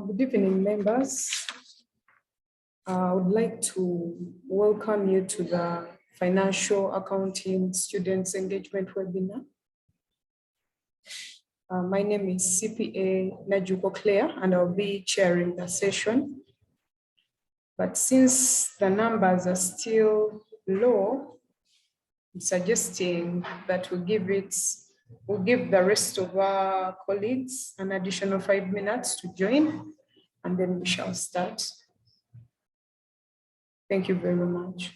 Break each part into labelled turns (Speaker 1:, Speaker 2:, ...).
Speaker 1: Good evening, members. I would like to welcome you to the Financial Accounting Students Engagement Webinar. My name is CPA Najuko Claire, and I'll be chairing the session. But since the numbers are still low, I'm suggesting that we'll give the rest of our colleagues an additional 5 minutes to join, and then we shall start. Thank you very much.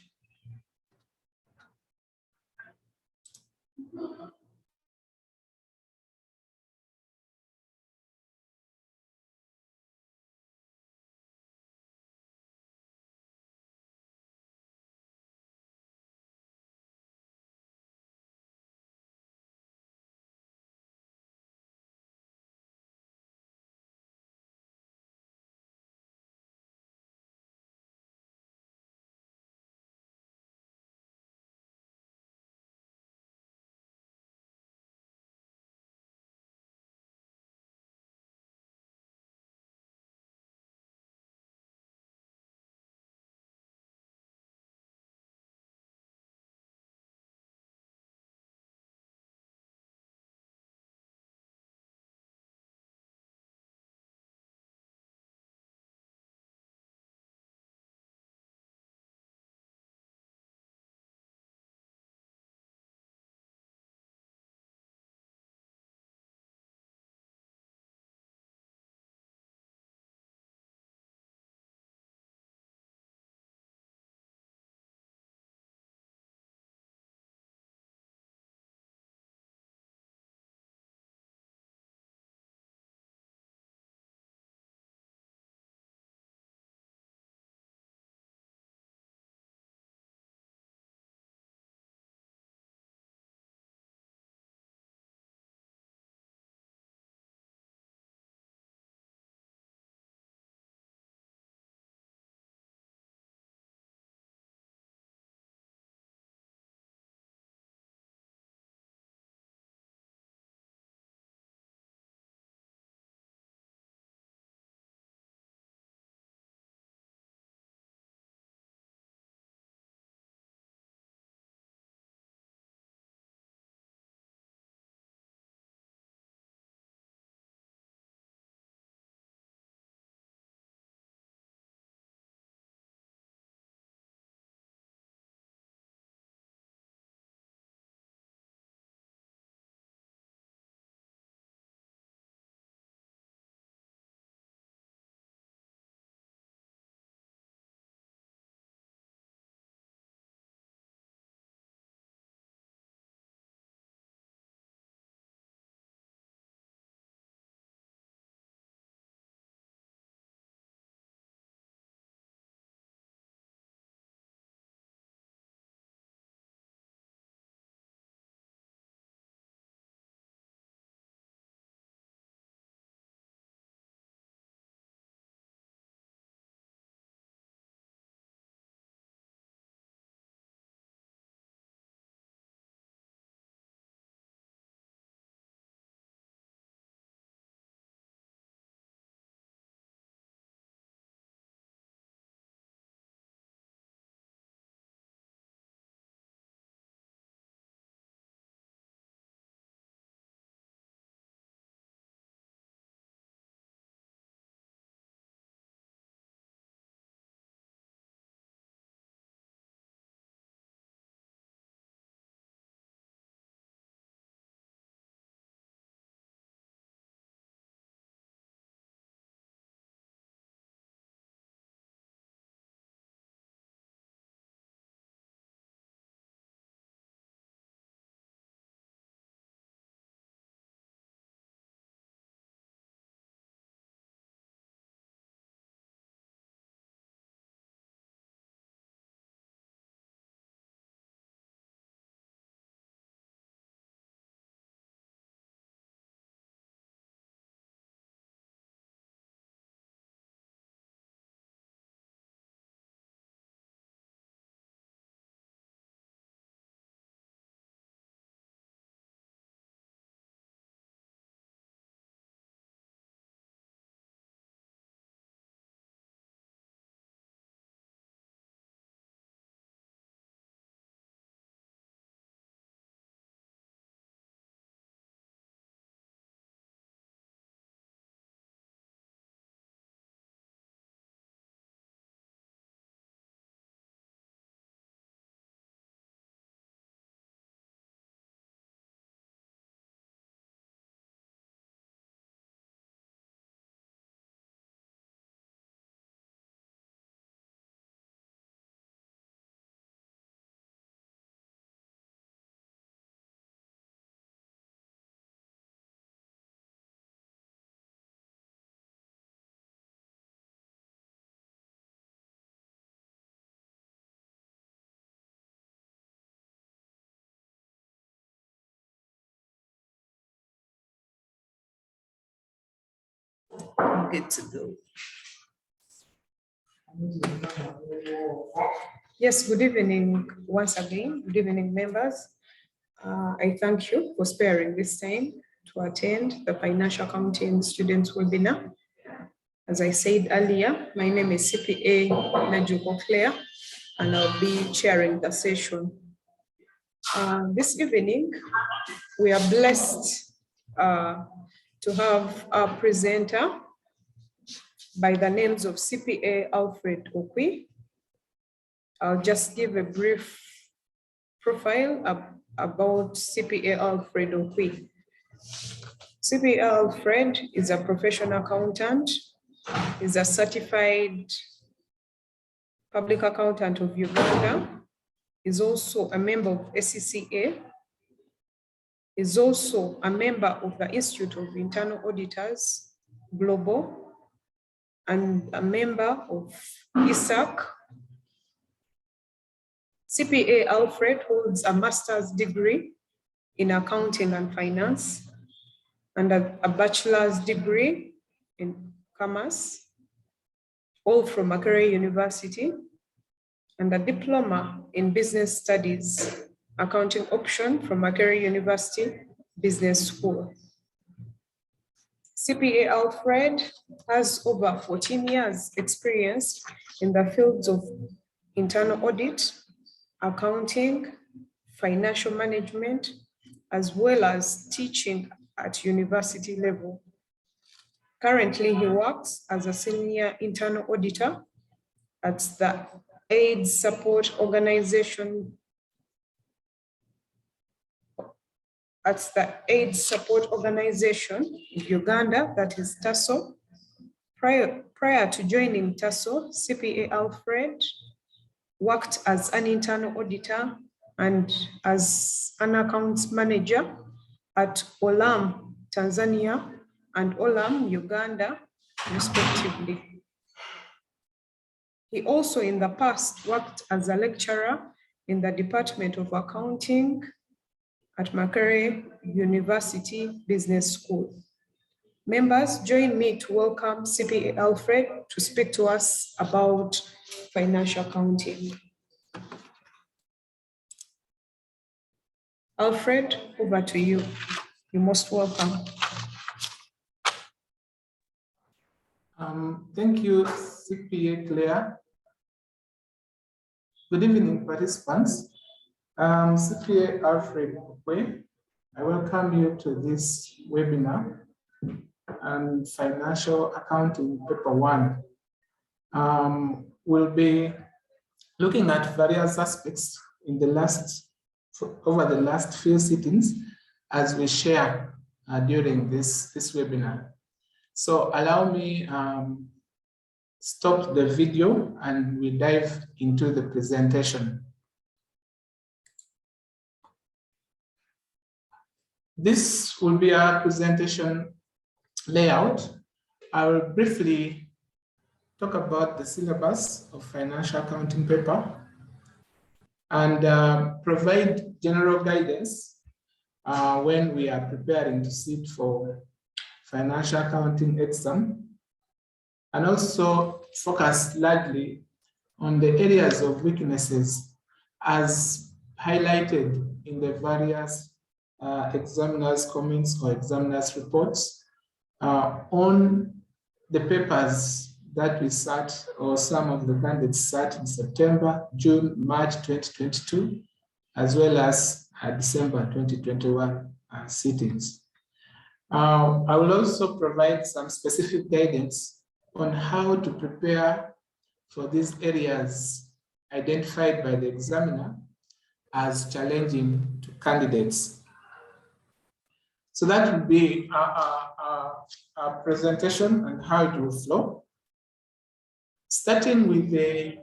Speaker 1: Good to go. Yes, good evening once again. Good evening, members. I thank you for sparing this time to attend the Financial Accounting Students Webinar. As I said earlier, my name is CPA Najuko Claire, and I'll be chairing the session. This evening, we are blessed to have our presenter by the names of CPA Alfred Okwi. I'll just give a brief profile about CPA Alfred Okwi. CPA Alfred is a professional accountant, is a certified public accountant of Uganda, is also a member of SCCA, is also a member of the Institute of Internal Auditors Global, and a member of ISAC. CPA Alfred holds a master's degree in accounting and finance and a bachelor's degree in commerce, all from Makerere University, and a diploma in business studies, accounting option from Makerere University Business School. CPA Alfred has over 14 years experience in the fields of internal audit, accounting, financial management, as well as teaching at university level. Currently, he works as a senior internal auditor at the AIDS support organization in Uganda, that is TASO. Prior to joining TASO, CPA Alfred worked as an internal auditor and as an accounts manager at Olam, Tanzania, and Olam, Uganda, respectively. He also in the past worked as a lecturer in the Department of Accounting at Makerere University Business School. Members, join me to welcome CPA Alfred to speak to us about financial accounting. Alfred, over to you. You're most welcome.
Speaker 2: Thank you, CPA Claire. Good evening, participants. CPA Alfred Okwe, I welcome you to this webinar on Financial Accounting Paper 1. We'll be looking at various aspects over the last few sittings as we share during this webinar. So allow me stop the video and we dive into the presentation. This will be our presentation layout. I will briefly talk about the syllabus of financial accounting paper and provide general guidance when we are preparing to sit for financial accounting exam, and also focus largely on the areas of weaknesses as highlighted in the various examiners' comments or examiners' reports on the papers that we sat, or some of the candidates sat in September, June, March 2022, as well as December 2021 sittings. I will also provide some specific guidance on how to prepare for these areas identified by the examiner as challenging to candidates. So that will be our presentation and how it will flow. Starting with the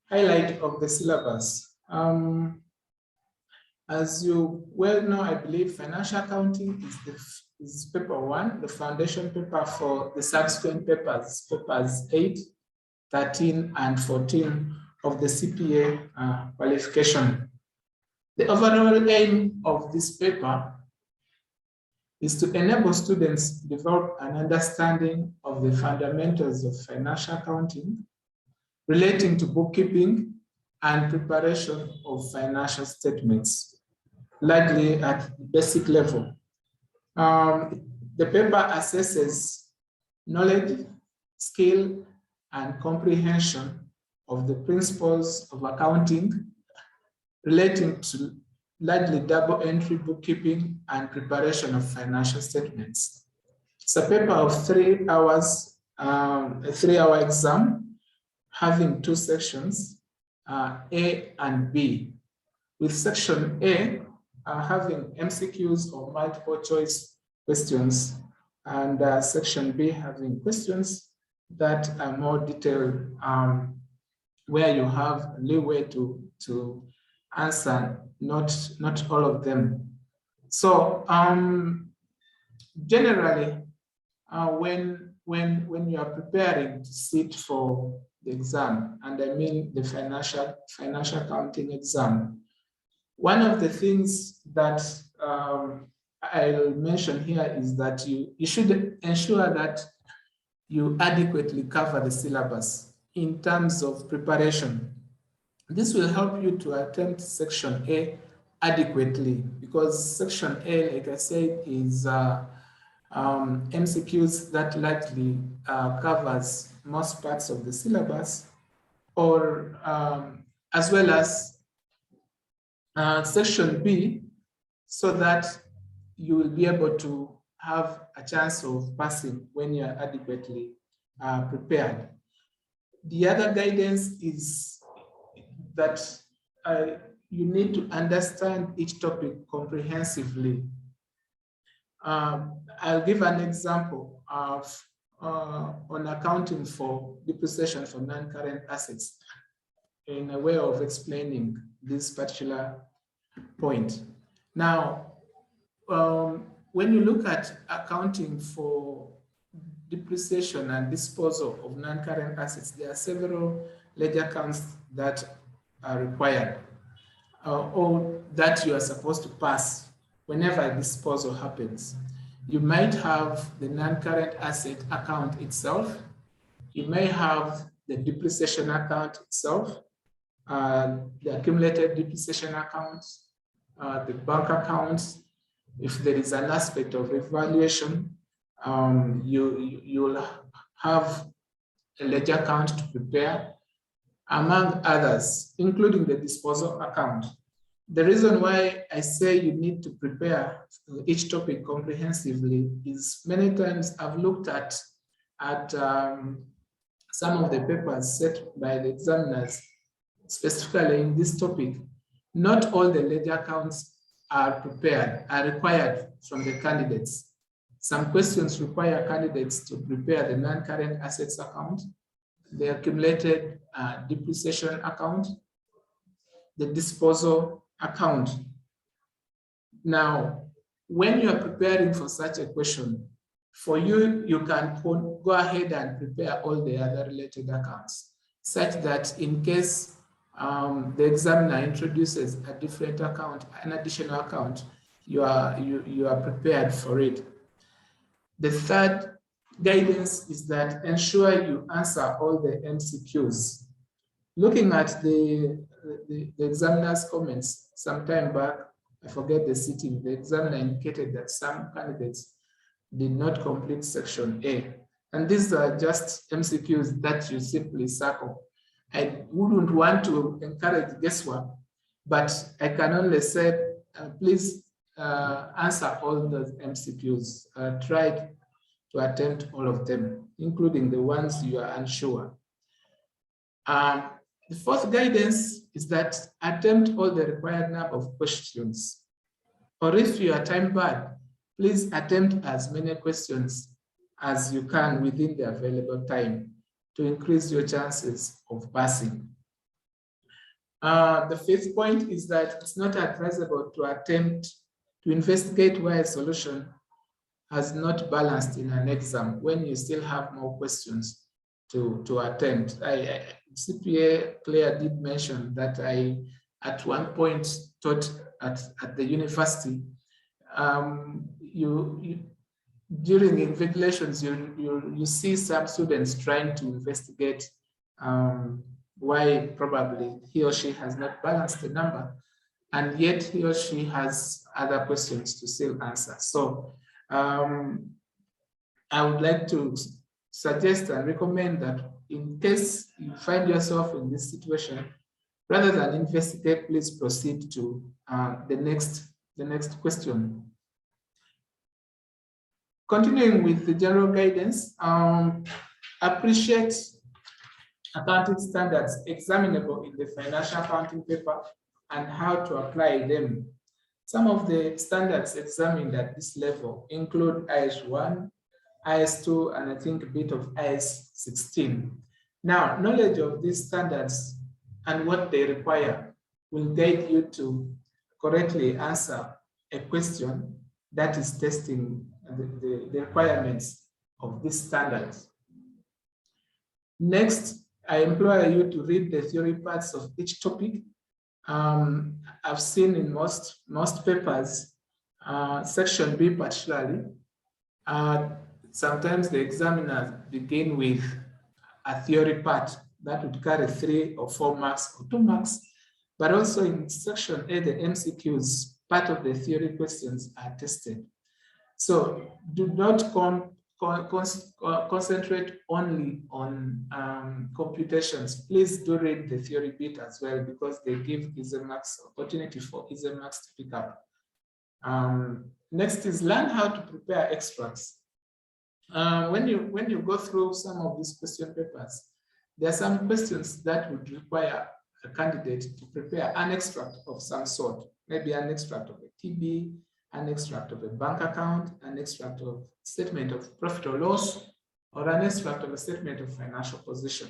Speaker 2: highlight of the syllabus. As you well know, I believe financial accounting is paper 1, the foundation paper for the subsequent papers, papers 8, 13, and 14 of the CPA qualification. The overall aim of this paper is to enable students to develop an understanding of the fundamentals of financial accounting relating to bookkeeping and preparation of financial statements, largely at the basic level. The paper assesses knowledge, skill, and comprehension of the principles of accounting relating to largely double entry bookkeeping and preparation of financial statements. It's a paper of 3 hours, a 3-hour exam, having 2 sections, A and B, with section A having MCQs or multiple choice questions, and section B having questions that are more detailed, where you have leeway to answer not all of them. So generally, when you are preparing to sit for the exam, and I mean the financial accounting exam, one of the things that I'll mention here is that you should ensure that you adequately cover the syllabus in terms of preparation. This will help you to attempt section A adequately, because section A, like I said, is MCQs that likely covers most parts of the syllabus, or as well as section B, so that you will be able to have a chance of passing when you're adequately prepared. The other guidance is that you need to understand each topic comprehensively. I'll give an example of on accounting for depreciation for non-current assets in a way of explaining this particular point. Now, when you look at accounting for depreciation and disposal of non-current assets, there are several ledger accounts that are required, or that you are supposed to pass whenever a disposal happens. You might have the non-current asset account itself. You may have the depreciation account itself, the accumulated depreciation accounts, the bank accounts. If there is an aspect of evaluation, you'll have a ledger account to prepare, among others, including the disposal account. The reason why I say you need to prepare each topic comprehensively is many times I've looked at some of the papers set by the examiners, specifically in this topic. Not all the ledger accounts are required from the candidates. Some questions require candidates to prepare the non-current assets account, the accumulated depreciation account, the disposal account. Now, when you are preparing for such a question, for you, you can go ahead and prepare all the other related accounts, such that in case the examiner introduces a different account, an additional account, you are prepared for it. The third guidance is that ensure you answer all the MCQs. Looking at the examiner's comments some time back, I forget the sitting, the examiner indicated that some candidates did not complete section A. And these are just MCQs that you simply circle. I wouldn't want to encourage guesswork, but I can only say, please answer all those MCQs. Try to attempt all of them, including the ones you are unsure. The fourth guidance is that attempt all the required number of questions. Or if you are time barred, please attempt as many questions as you can within the available time to increase your chances of passing. The fifth point is that it's not advisable to attempt to investigate why a solution has not balanced in an exam when you still have more questions to attempt. CPA Claire did mention that I, at one point, taught at the university. during invigilations, you see some students trying to investigate why probably he or she has not balanced the number, and yet he or she has other questions to still answer. So I would like to suggest and recommend that in case you find yourself in this situation, rather than investigate, please proceed to the next question. Continuing with the general guidance, appreciate accounting standards examinable in the financial accounting paper and how to apply them. Some of the standards examined at this level include IS1, IS2, and I think a bit of IS16. Now, knowledge of these standards and what they require will guide you to correctly answer a question that is testing the requirements of these standards. Next, I implore you to read the theory parts of each topic. I've seen in most papers, section B particularly, sometimes the examiners begin with a theory part that would carry 3 or 4 marks or 2 marks, but also in section A, the MCQs, part of the theory questions are tested. So do not concentrate only on computations. Please do read the theory bit as well, because they give easy marks, opportunity for easy marks to pick up. Next is learn how to prepare extracts. When you go through some of these question papers, there are some questions that would require a candidate to prepare an extract of some sort, maybe an extract of a TB, an extract of a bank account, an extract of statement of profit or loss, or an extract of a statement of financial position.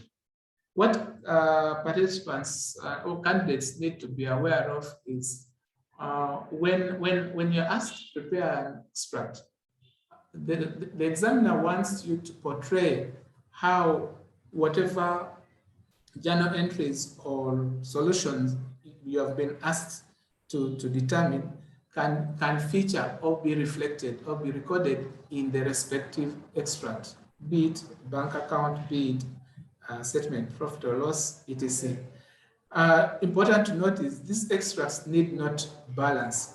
Speaker 2: What participants or candidates need to be aware of is when you're asked to prepare an extract, the examiner wants you to portray how whatever journal entries or solutions you have been asked to determine can feature or be reflected or be recorded in the respective extract, be it bank account, be it statement, profit or loss, etc. Important to note is these extracts need not balance.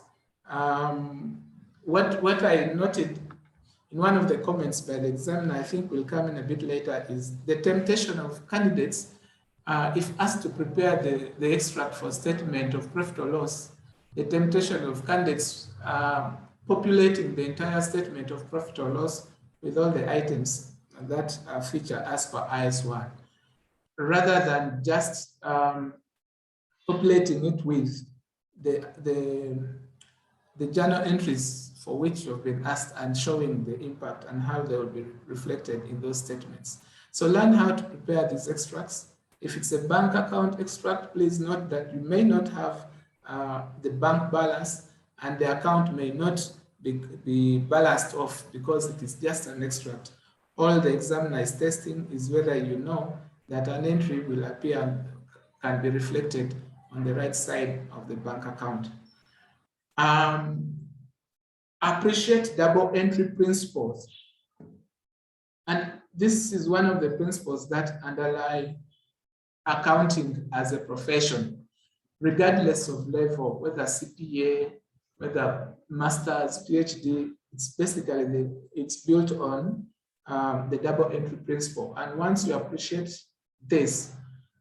Speaker 2: What I noted in one of the comments by the examiner, I think will come in a bit later, is the temptation of candidates, if asked to prepare the extract for statement of profit or loss, the temptation of candidates populating the entire statement of profit or loss with all the items that feature as per IS1, rather than just populating it with the journal entries for which you've been asked and showing the impact and how they will be reflected in those statements. So learn how to prepare these extracts. If it's a bank account extract, please note that you may not have the bank balance and the account may not be balanced off because it is just an extract. All the examiner is testing is whether you know that an entry will appear and can be reflected on the right side of the bank account. Appreciate double entry principles. And this is one of the principles that underlie accounting as a profession, regardless of level, whether CPA, whether master's, PhD, it's basically it's built on the double entry principle. And once you appreciate this,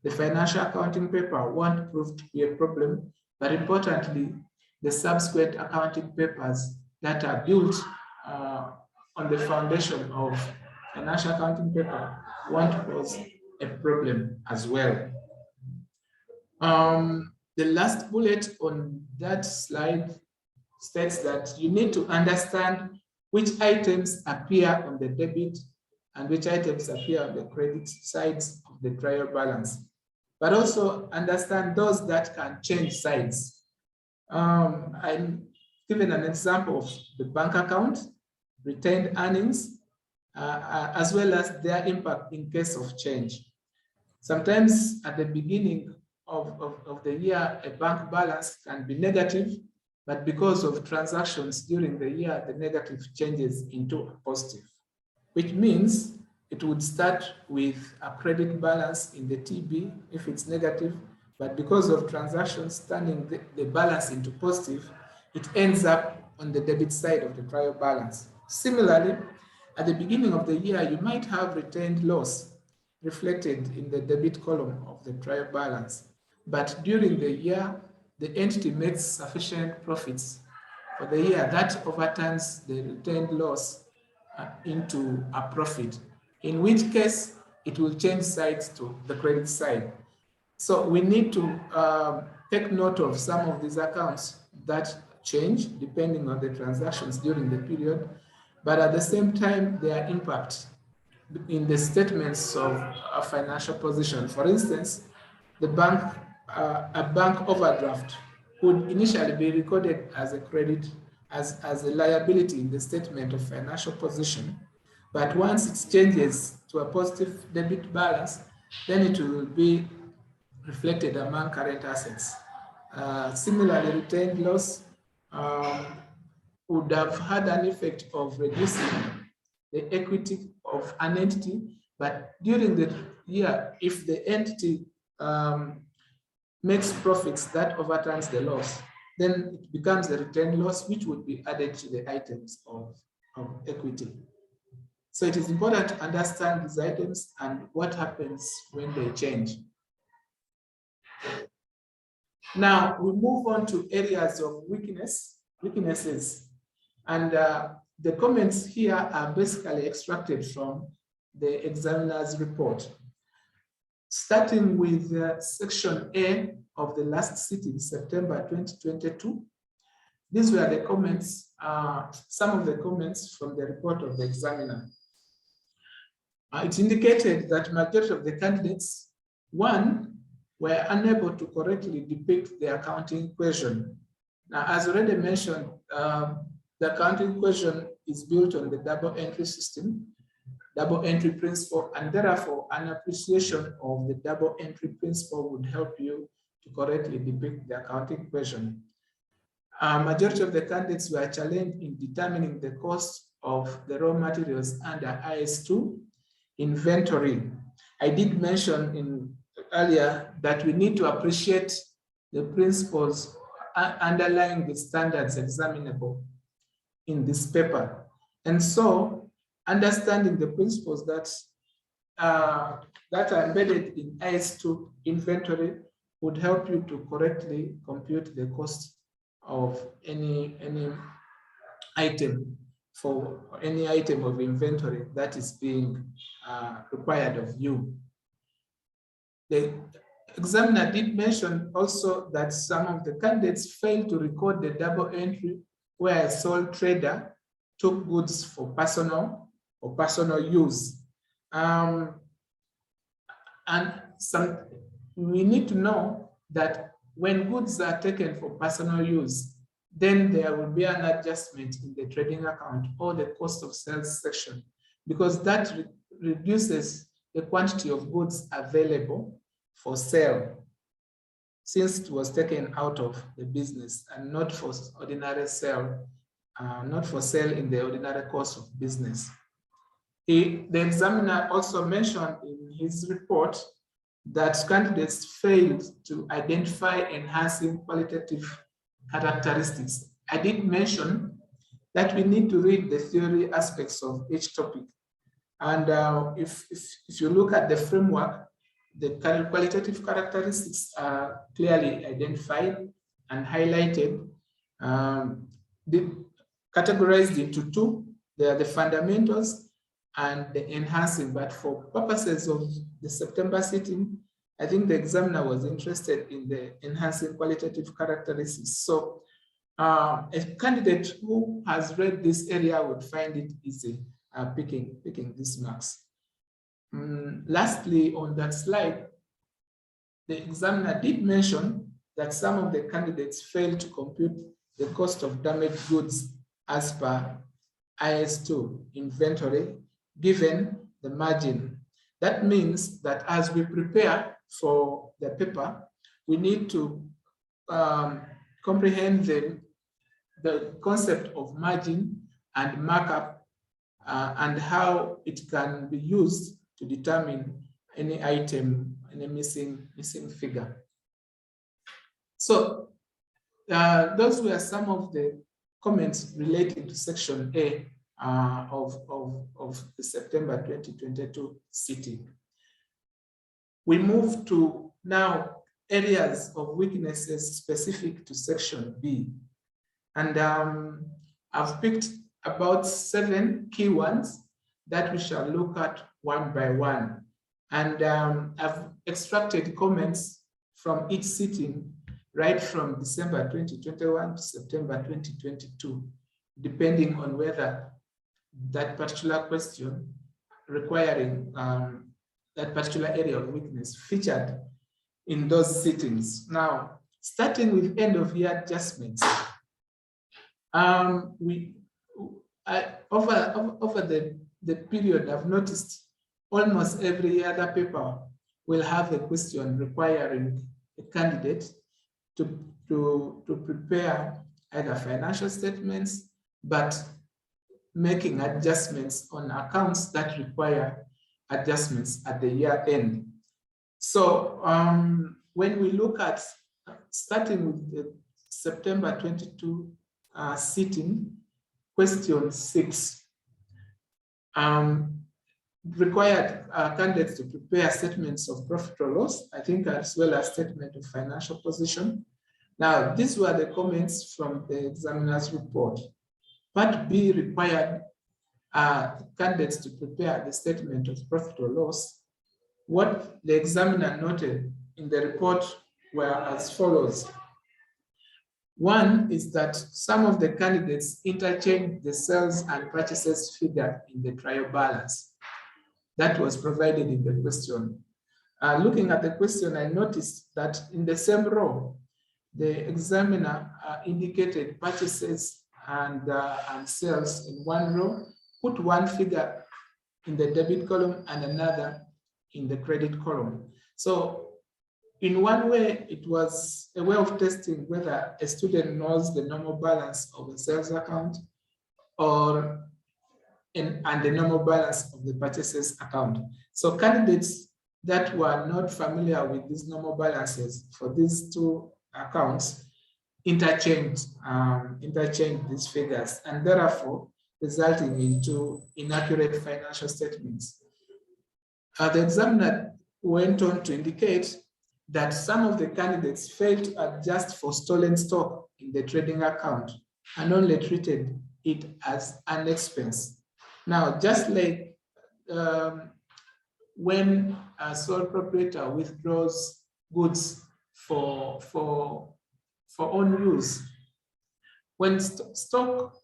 Speaker 2: the financial accounting paper won't prove to be a problem, but importantly, the subsequent accounting papers that are built on the foundation of financial accounting paper won't pose a problem as well. The last bullet on that slide states that you need to understand which items appear on the debit and which items appear on the credit sides of the trial balance, but also understand those that can change sides. I'm given an example of the bank account, retained earnings, as well as their impact in case of change. Sometimes at the beginning of the year, a bank balance can be negative, but because of transactions during the year, the negative changes into a positive, which means it would start with a credit balance in the TB if it's negative, but because of transactions turning the balance into positive, it ends up on the debit side of the trial balance. Similarly, at the beginning of the year, you might have retained loss reflected in the debit column of the trial balance. But during the year, the entity makes sufficient profits for the year that overturns the retained loss into a profit, in which case it will change sides to the credit side. So we need to take note of some of these accounts that change depending on the transactions during the period, but at the same time, their impact in the statements of a financial position. For instance, the bank, a bank overdraft would initially be recorded as a credit, as a liability in the statement of financial position. But once it changes to a positive debit balance, then it will be reflected among current assets. Similarly, retained loss would have had an effect of reducing the equity of an entity, but during the year, if the entity makes profits that overturns the loss, then it becomes a retained loss, which would be added to the items of equity. So it is important to understand these items and what happens when they change. Now we move on to areas of weaknesses. And the comments here are basically extracted from the examiner's report. Starting with section A of the last sitting, September 2022. These were the comments, some of the comments from the report of the examiner. It indicated that majority of the candidates, one, were unable to correctly depict the accounting equation. Now, as already mentioned, the accounting equation is built on the double entry system, double entry principle, and therefore an appreciation of the double entry principle would help you to correctly depict the accounting equation. Majority of the candidates were challenged in determining the cost of the raw materials under IS2 inventory. I did mention earlier that we need to appreciate the principles underlying the standards examinable in this paper. And so understanding the principles that are embedded in IS2 inventory would help you to correctly compute the cost of any item, for any item of inventory that is being required of you. The examiner did mention also that some of the candidates failed to record the double entry where a sole trader took goods for personal use. And we need to know that when goods are taken for personal use, then there will be an adjustment in the trading account or the cost of sales section, because that reduces the quantity of goods available for sale, since it was taken out of the business and not for ordinary sale, not for sale in the ordinary course of business. The examiner also mentioned in his report that candidates failed to identify enhancing qualitative characteristics. I did mention that we need to read the theory aspects of each topic. And if you look at the framework, the qualitative characteristics are clearly identified and highlighted, categorized into two. They are the fundamentals and the enhancing, but for purposes of the September sitting, I think the examiner was interested in the enhancing qualitative characteristics. So a candidate who has read this area would find it easy picking these marks. Lastly, on that slide, the examiner did mention that some of the candidates failed to compute the cost of damaged goods as per IS2 inventory, given the margin. That means that as we prepare for the paper, we need to comprehend the the concept of margin and markup and how it can be used to determine any item, any missing figure. So those were some of the comments relating to section A of the September 2022 sitting. We move to now areas of weaknesses specific to section B. And I've picked about 7 key ones that we shall look at one by one. And I've extracted comments from each sitting right from December 2021 to September 2022, depending on whether that particular question requiring that particular area of weakness featured in those sittings. Now, starting with end of year adjustments, over the period, I've noticed almost every other paper will have a question requiring a candidate to prepare either financial statements, but making adjustments on accounts that require adjustments at the year end. So when we look at starting with the September 22 sitting, question 6, required candidates to prepare statements of profit or loss, I think, as well as statement of financial position. Now, these were the comments from the examiner's report. Part B required candidates to prepare the statement of profit or loss. What the examiner noted in the report were as follows. One is that some of the candidates interchanged the sales and purchases figure in the trial balance that was provided in the question. Looking at the question, I noticed that in the same row, the examiner indicated purchases and sales in one row, put one figure in the debit column and another in the credit column. So in one way, it was a way of testing whether a student knows the normal balance of a sales account and the normal balance of the purchases account. So candidates that were not familiar with these normal balances for these two accounts interchanged these figures, and therefore resulting into inaccurate financial statements. The examiner went on to indicate that some of the candidates failed to adjust for stolen stock in the trading account and only treated it as an expense. Now, just like when a sole proprietor withdraws goods for own use, when stock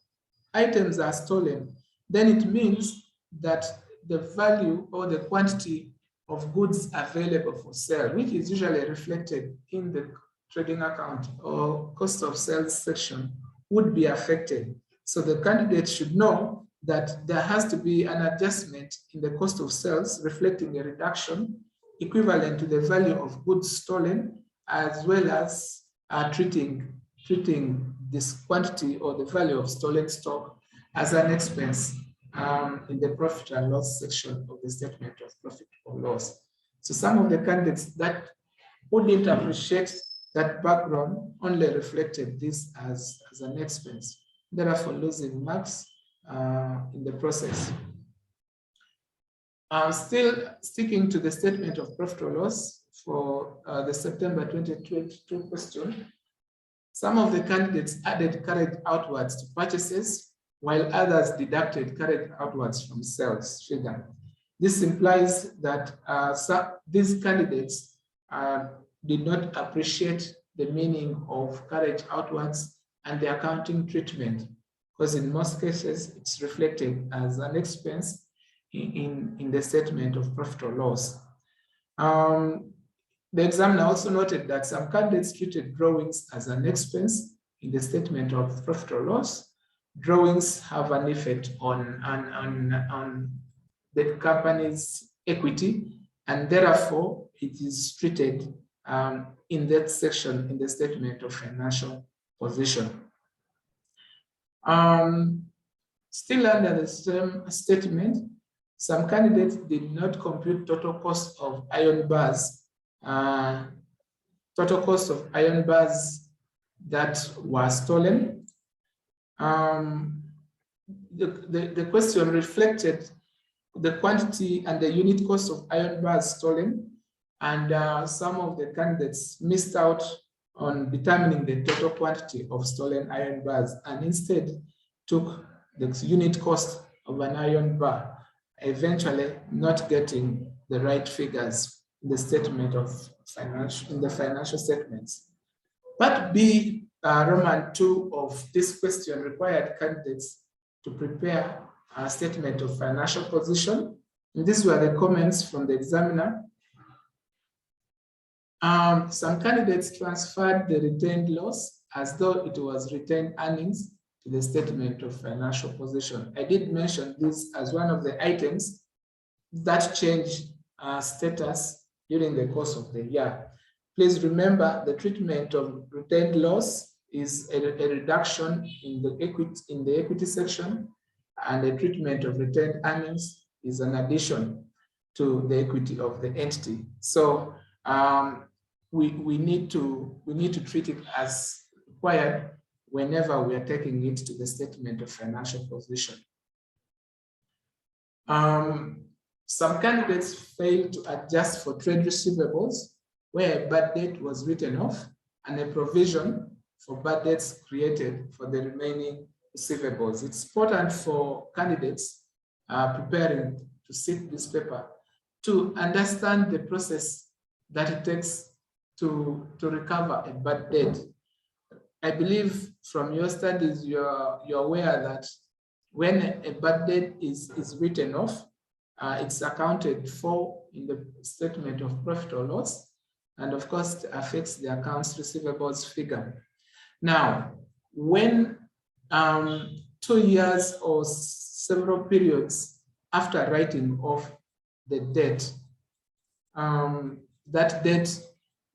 Speaker 2: items are stolen, then it means that the value or the quantity of goods available for sale, which is usually reflected in the trading account or cost of sales section, would be affected. So the candidate should know that there has to be an adjustment in the cost of sales reflecting a reduction equivalent to the value of goods stolen, as well as treating this quantity or the value of stolen stock as an expense in the profit and loss section of the statement of profit or loss. So some of the candidates that wouldn't appreciate that background only reflected this as an expense, therefore losing marks in the process. Still sticking to the statement of profit or loss for the September 2022 question, some of the candidates added carried outwards to purchases, while others deducted carried outwards from sales figure. This implies that these candidates did not appreciate the meaning of carried outwards and the accounting treatment, because in most cases, it's reflected as an expense in the statement of profit or loss. The examiner also noted that some candidates treated drawings as an expense in the statement of profit or loss. Drawings have an effect on the company's equity, and therefore it is treated in that section in the statement of financial position. Still under the same statement, some candidates did not compute total cost of iron bars, that were stolen. The question reflected the quantity and the unit cost of iron bars stolen, and some of the candidates missed out on determining the total quantity of stolen iron bars and instead took the unit cost of an iron bar, eventually not getting the right figures in the statement of financial statements. Part B, Roman 2 of this question required candidates to prepare a statement of financial position. And these were the comments from the examiner. Some candidates transferred the retained loss as though it was retained earnings to the statement of financial position. I did mention this as one of the items that changed status during the course of the year. Please remember the treatment of retained loss is a reduction in the equity section, and the treatment of retained earnings is an addition to the equity of the entity. So we need to treat it as required whenever we are taking it to the statement of financial position. Some candidates failed to adjust for trade receivables where a bad debt was written off and a provision for bad debts created for the remaining receivables. It's important for candidates preparing to sit this paper to understand the process that it takes to recover a bad debt. I believe from your studies, you're aware that when a bad debt is written off, it's accounted for in the statement of profit or loss, and of course it affects the accounts receivables figure. Now, when 2 years or several periods after writing off the debt, that debt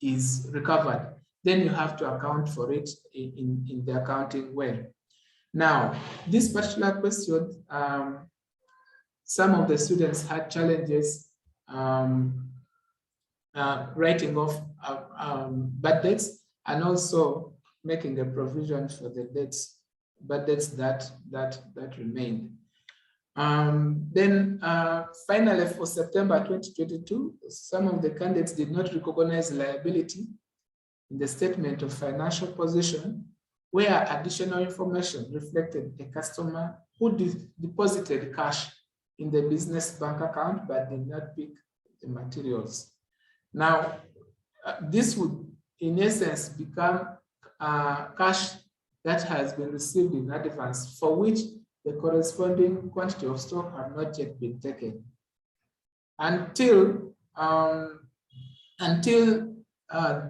Speaker 2: is recovered, then you have to account for it in the accounting way. Now, this particular question, some of the students had challenges writing off bad debts and also making a provision for the bad debts that remained. Then finally, for September 2022, some of the candidates did not recognize liability in the statement of financial position, where additional information reflected a customer who deposited cash in the business bank account but did not pick the materials. Now, this would, in essence, become cash that has been received in advance, for which the corresponding quantity of stock have not yet been taken. Until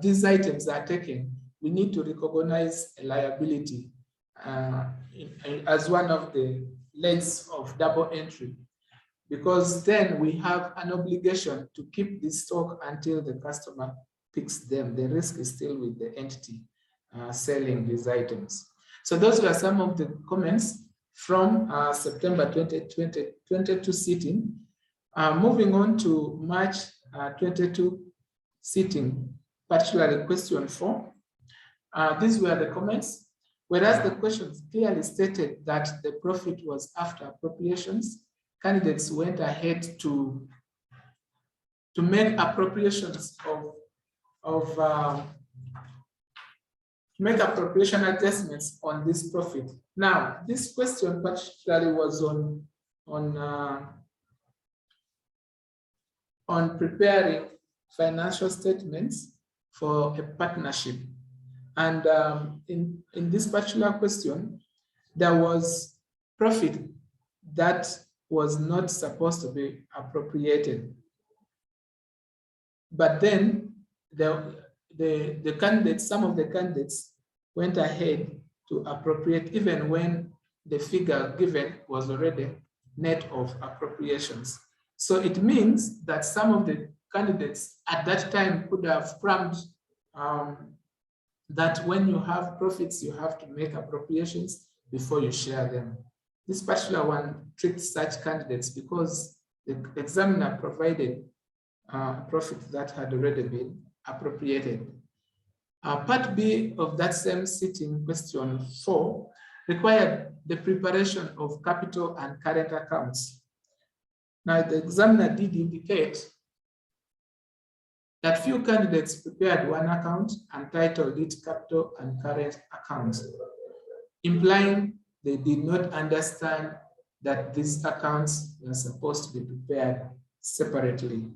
Speaker 2: these items are taken, we need to recognize a liability as one of the lengths of double entry, because then we have an obligation to keep this stock until the customer picks them. The risk is still with the entity selling these items. So those were some of the comments from September 2022 sitting. Moving on to March 22 sitting, particularly question 4. These were the comments. Whereas the questions clearly stated that the profit was after appropriations, candidates went ahead to make appropriations make appropriation adjustments on this profit. Now, this question particularly was on preparing financial statements for a partnership. And in this particular question, there was profit that was not supposed to be appropriated. But then the candidates, some of the candidates went ahead to appropriate even when the figure given was already net of appropriations. So it means that some of the candidates at that time could have crammed that when you have profits, you have to make appropriations. before you share them. This particular one treats such candidates because the examiner provided profit that had already been appropriated. Part B of that same sitting, question 4, required the preparation of capital and current accounts. Now, the examiner did indicate that few candidates prepared one account and titled it capital and current accounts, implying they did not understand that these accounts were supposed to be prepared separately.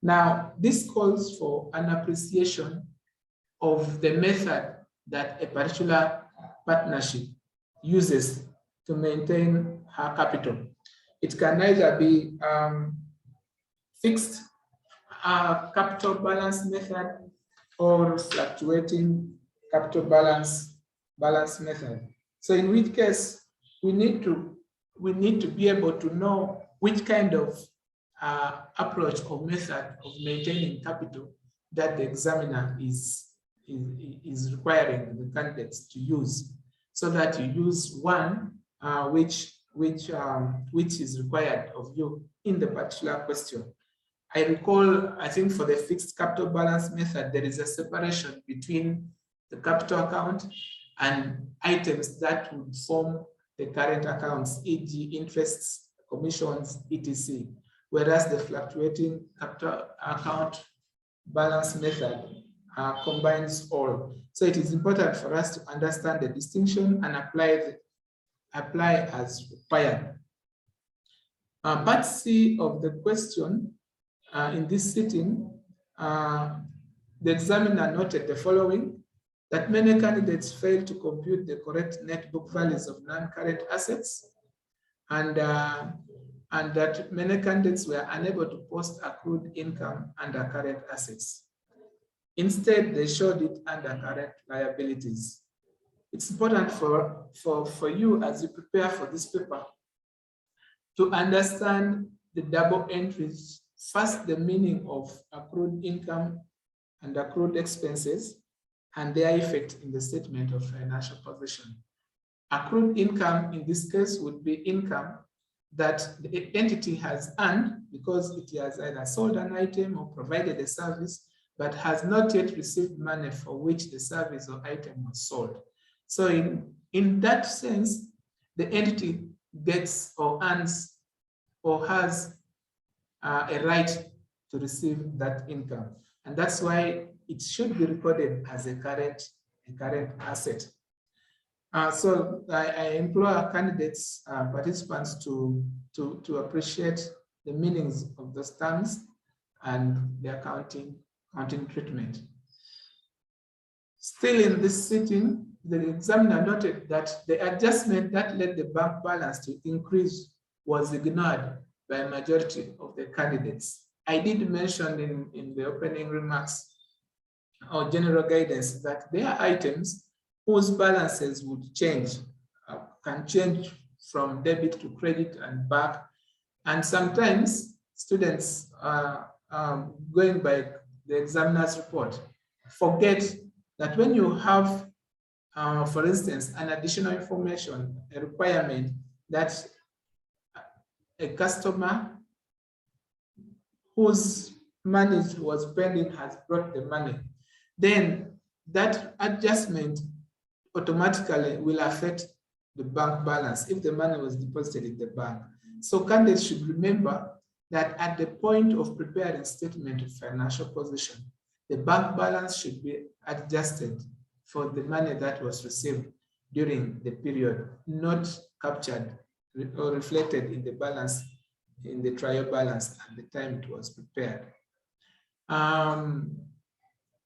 Speaker 2: Now, this calls for an appreciation of the method that a particular partnership uses to maintain her capital. It can either be fixed capital balance method or fluctuating capital balance method. So in which case we need to be able to know which kind of approach or method of maintaining capital that the examiner is requiring the candidates to use, so that you use one which is required of you in the particular question. I recall, I think for the fixed capital balance method, there is a separation between the capital account and items that would form the current accounts, e.g. interests, commissions, etc. Whereas the fluctuating capital account balance method combines all. So it is important for us to understand the distinction and apply as required. Part C of the question in this sitting, the examiner noted the following: that many candidates failed to compute the correct net book values of non-current assets, and that many candidates were unable to post accrued income under current assets. Instead, they showed it under current liabilities. It's important for you as you prepare for this paper to understand the double entries. First, the meaning of accrued income and accrued expenses and their effect in the statement of financial position. Accrued income in this case would be income that the entity has earned because it has either sold an item or provided a service, but has not yet received money for which the service or item was sold. So in that sense, the entity gets or earns or has a right to receive that income. And that's why it should be recorded as a current asset. So I implore candidates, participants to appreciate the meanings of those terms and the accounting treatment. Still in this sitting, the examiner noted that the adjustment that led the bank balance to increase was ignored by a majority of the candidates. I did mention in the opening remarks or general guidance that there are items whose balances would change, can change from debit to credit and back. And sometimes students going by the examiner's report forget that when you have, for instance, an additional information, a requirement that a customer whose money was pending has brought the money, then that adjustment automatically will affect the bank balance if the money was deposited in the bank. So candidates should remember that at the point of preparing statement of financial position, the bank balance should be adjusted for the money that was received during the period, not captured or reflected in the balance, in the trial balance at the time it was prepared.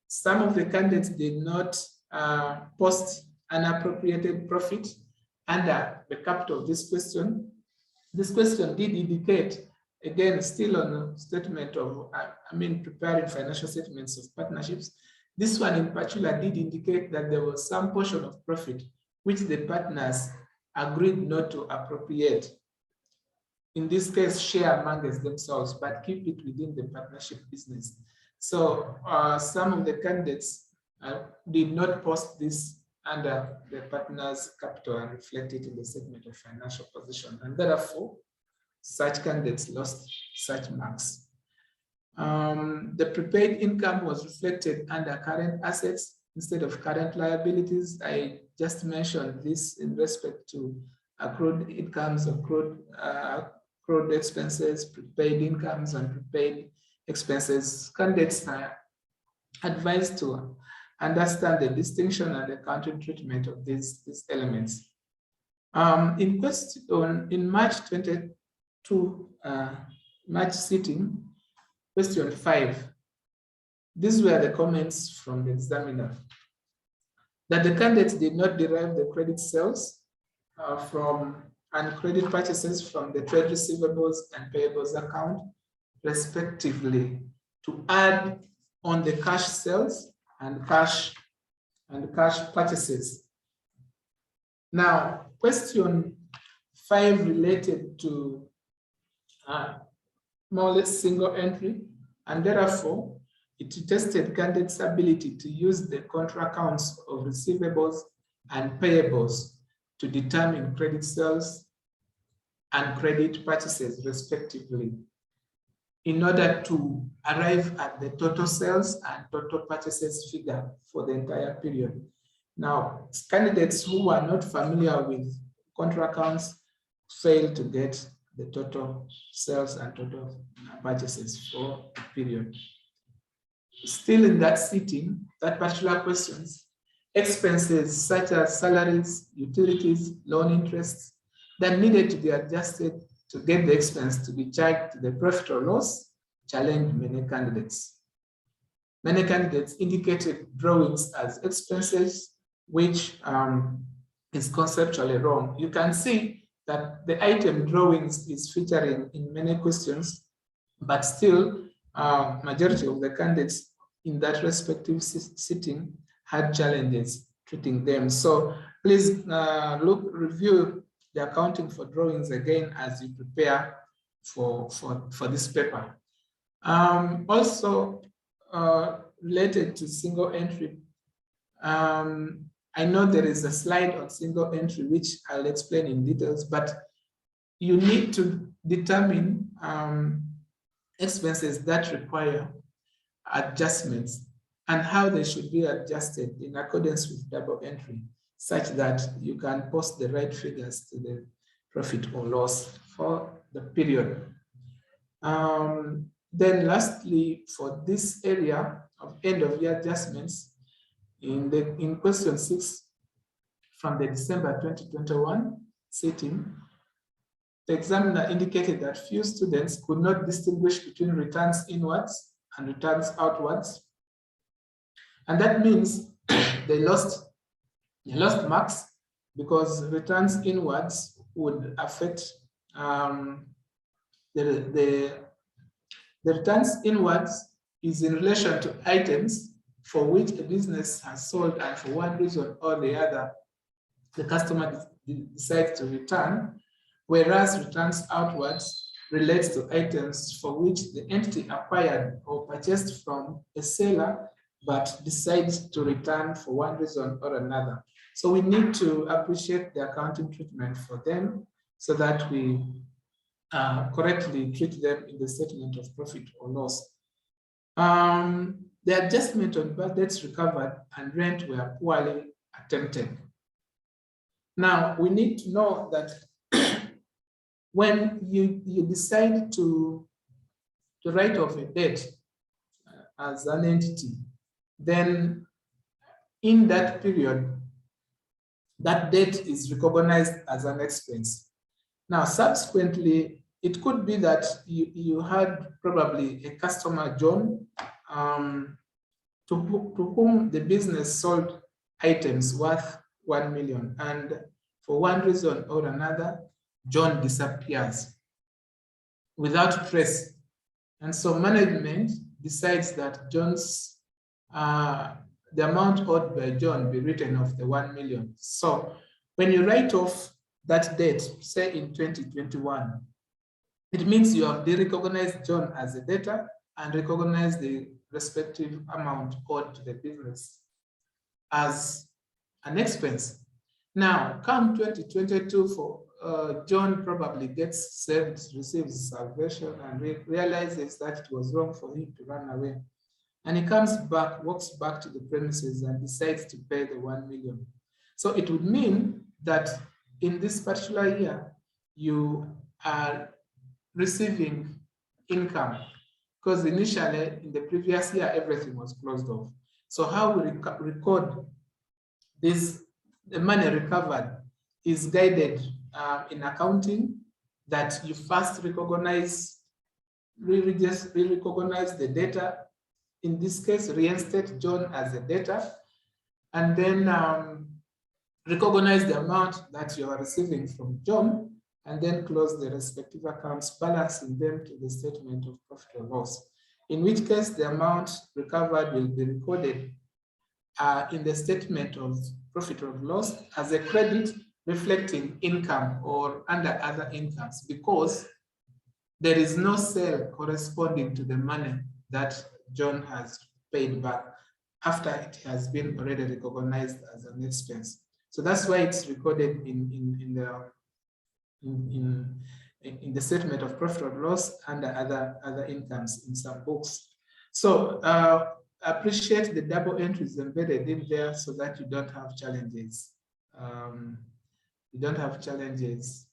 Speaker 2: Some of the candidates did not post unappropriated profit under the capital of this question. This question did indicate, again, still on the statement of, preparing financial statements of partnerships. This one in particular did indicate that there was some portion of profit which the partners agreed not to appropriate. In this case, share amongst themselves, but keep it within the partnership business. So some of the candidates did not post this under the partner's capital and reflect it in the statement of financial position. And therefore, such candidates lost such marks. The prepaid income was reflected under current assets instead of current liabilities. I just mentioned this in respect to accrued incomes, accrued expenses, prepaid incomes, and prepaid expenses. Candidates are advised to understand the distinction and accounting treatment of these elements. In March 22 March sitting, question 5. These were the comments from the examiner. That the candidates did not derive the credit sales and credit purchases from the trade receivables and payables account, respectively, to add on the cash sales and cash purchases. Now, question 5 related to more or less single entry, and therefore it tested candidates' ability to use the contra accounts of receivables and payables to determine credit sales and credit purchases, respectively, in order to arrive at the total sales and total purchases figure for the entire period. Now, candidates who are not familiar with contra accounts fail to get the total sales and total purchases for the period. Still in that sitting, that particular questions, expenses such as salaries, utilities, loan interests that needed to be adjusted to get the expense to be charged to the profit or loss challenged many candidates. Many candidates indicated drawings as expenses, which is conceptually wrong. You can see that the item drawings is featuring in many questions, but still majority of the candidates in that respective sitting had challenges treating them. So please review the accounting for drawings again as you prepare for this paper. Also related to single entry, I know there is a slide on single entry, which I'll explain in details, but you need to determine expenses that require adjustments and how they should be adjusted in accordance with double entry, such that you can post the right figures to the profit or loss for the period. Then lastly, for this area of end of year adjustments, in question 6 from the December 2021 sitting, the examiner indicated that few students could not distinguish between returns inwards and returns outwards. And that means they lost marks because returns inwards would affect the returns inwards is in relation to items for which a business has sold, and for one reason or the other, the customer decides to return, whereas returns outwards relates to items for which the entity acquired or purchased from a seller, but decides to return for one reason or another. So we need to appreciate the accounting treatment for them so that we correctly treat them in the statement of profit or loss. The adjustment on bad debts recovered and rent were poorly attempted. Now, we need to know that when you decide to write off a debt as an entity, then in that period, that debt is recognized as an expense. Now, subsequently, it could be that you had probably a customer, John, to whom the business sold items worth 1 million, and for one reason or another, John disappears without trace. And so management decides that John's, the amount owed by John be written off the 1 million. So when you write off that debt, say in 2021, it means you have de-recognized John as a debtor and recognize the respective amount owed to the business as an expense. Now, come 2022, for John probably gets saved, receives salvation, and realizes that it was wrong for him to run away. And he comes back, walks back to the premises and decides to pay the 1 million. So it would mean that in this particular year, you are receiving income, because initially in the previous year, everything was closed off. So how we record this, the money recovered, is guided in accounting, that you first recognize the data. In this case, reinstate John as a debtor, and then recognize the amount that you are receiving from John, and then close the respective accounts, balancing them to the statement of profit or loss. In which case, the amount recovered will be recorded in the statement of profit or loss as a credit reflecting income or under other incomes, because there is no sale corresponding to the money that John has paid back after it has been already recognized as an expense. So that's why it's recorded in the statement of profit or loss under other incomes in some books. So appreciate the double entries embedded in there so that you don't have challenges. You don't have challenges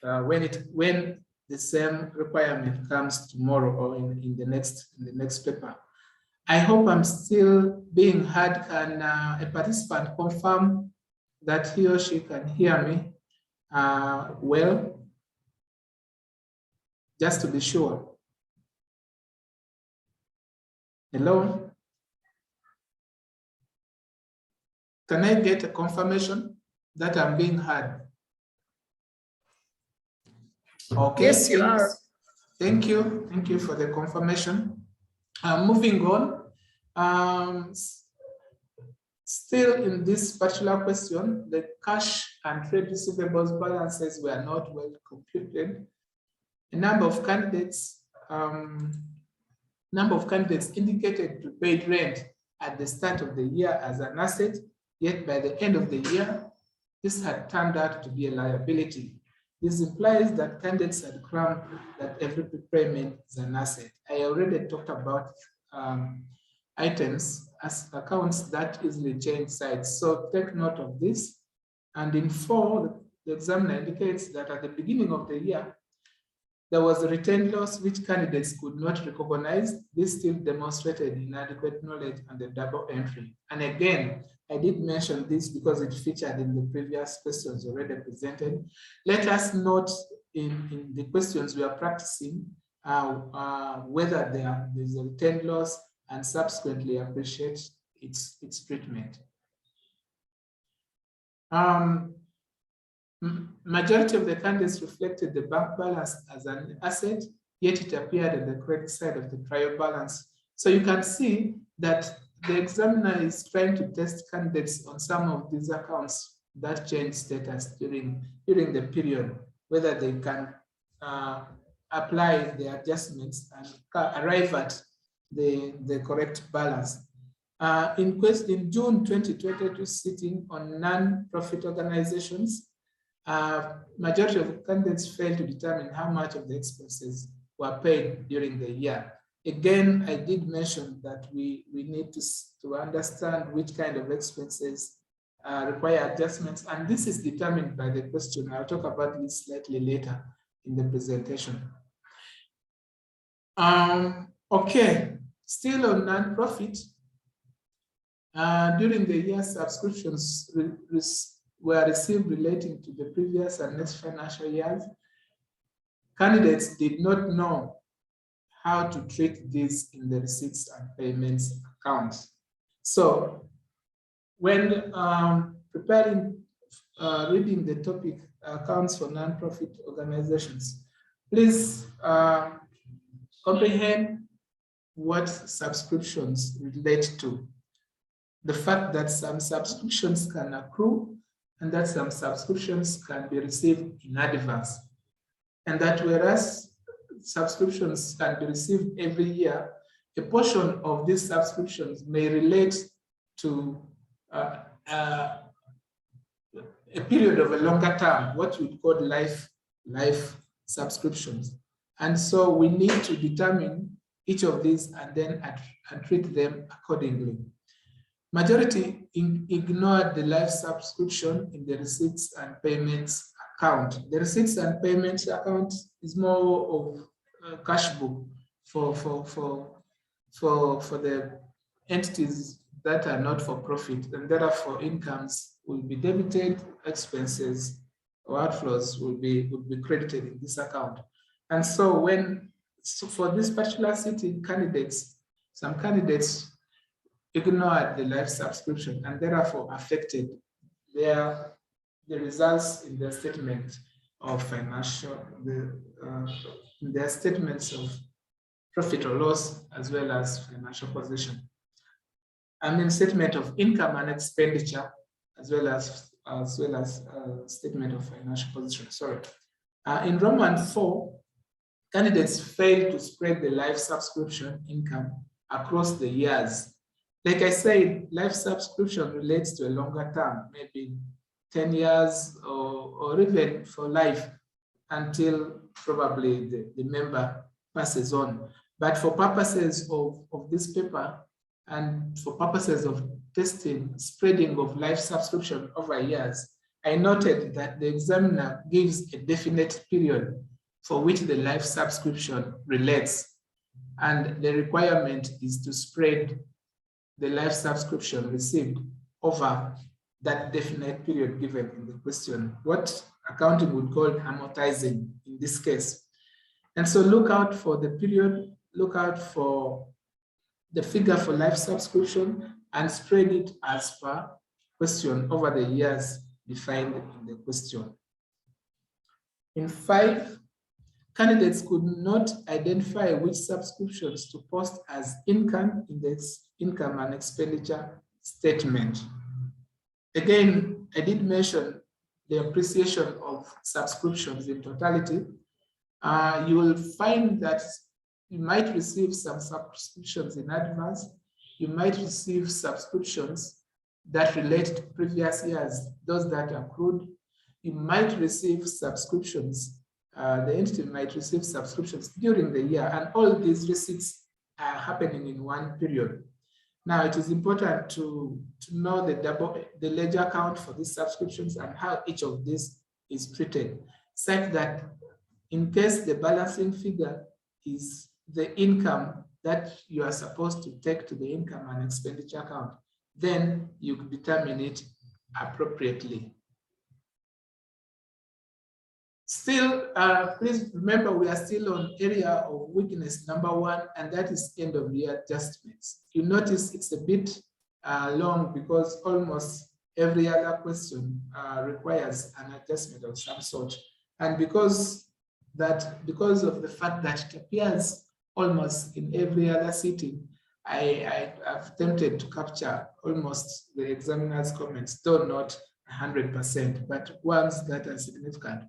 Speaker 2: when the same requirement comes tomorrow or in the next paper. I hope I'm still being heard. Can a participant confirm that he or she can hear me well? Just to be sure. Hello? Can I get a confirmation that I'm being heard? Okay.
Speaker 1: Yes, you are.
Speaker 2: Thank you. Thank you for the confirmation. Moving on. Still in this particular question, the cash and trade receivables balances were not well computed. A number of candidates indicated to pay rent at the start of the year as an asset, yet by the end of the year, this had turned out to be a liability. This implies that candidates had crammed that every prepayment is an asset. I already talked about items as accounts that easily change sides. So take note of this. And in 4, the examiner indicates that at the beginning of the year, there was a retained loss which candidates could not recognize. This still demonstrated inadequate knowledge and a double entry. And again, I did mention this because it featured in the previous questions already presented. Let us note in the questions we are practicing whether there's a retained loss, and subsequently appreciate its treatment. Majority of the candidates reflected the bank balance as an asset, yet it appeared on the credit side of the trial balance. So you can see that the examiner is trying to test candidates on some of these accounts that change status during the period, whether they can apply the adjustments and arrive at the correct balance. In June 2022 sitting on non-profit organizations, majority of candidates failed to determine how much of the expenses were paid during the year. Again, I did mention that we need to understand which kind of expenses require adjustments, and this is determined by the question. I'll talk about this slightly later in the presentation. Okay, still on non-profit, during the year, subscriptions were received relating to the previous and next financial years. Candidates did not know how to treat this in the receipts and payments accounts. So when preparing, reading the topic accounts for non-profit organizations, please comprehend what subscriptions relate to. The fact that some subscriptions can accrue and that some subscriptions can be received in advance. And that whereas subscriptions can be received every year, a portion of these subscriptions may relate to a period of a longer term, what we call life subscriptions. And so we need to determine each of these and then treat them accordingly. Majority ignored the life subscription in the receipts and payments account. The receipts and payments account is more of a cash book for the entities that are not for profit, and therefore incomes will be debited, expenses or outflows will be credited in this account. And so for this particular sitting, some candidates ignored the life subscription and therefore affected the results in their statement of their statements of profit or loss, as well as financial position. And then statement of income and expenditure, as well as statement of financial position. Sorry. In Roman 4, candidates failed to spread the life subscription income across the years. Like I said, life subscription relates to a longer term, maybe 10 years or even for life until probably the member passes on. But for purposes of this paper and for purposes of testing spreading of life subscription over years, I noted that the examiner gives a definite period for which the life subscription relates. And the requirement is to spread the life subscription received over that definite period given in the question, what accounting would call amortizing in this case. And so look out for the period, look out for the figure for life subscription and spread it as per question over the years defined in the question. In 5, candidates could not identify which subscriptions to post as income in the income and expenditure statement. Again, I did mention the appreciation of subscriptions in totality. You will find that you might receive some subscriptions in advance. You might receive subscriptions that relate to previous years, those that are accrued. You might receive subscriptions. The entity might receive subscriptions during the year, and all these receipts are happening in one period. Now, it is important to know the ledger account for these subscriptions and how each of these is treated, such that in case the balancing figure is the income that you are supposed to take to the income and expenditure account, then you can determine it appropriately. Still, please remember we are still on area of weakness number 1, and that is end of year adjustments. You notice it's a bit long because almost every other question requires an adjustment of some sort. And because of the fact that it appears almost in every other sitting, I've attempted to capture almost the examiner's comments, though not 100%, but ones that are significant.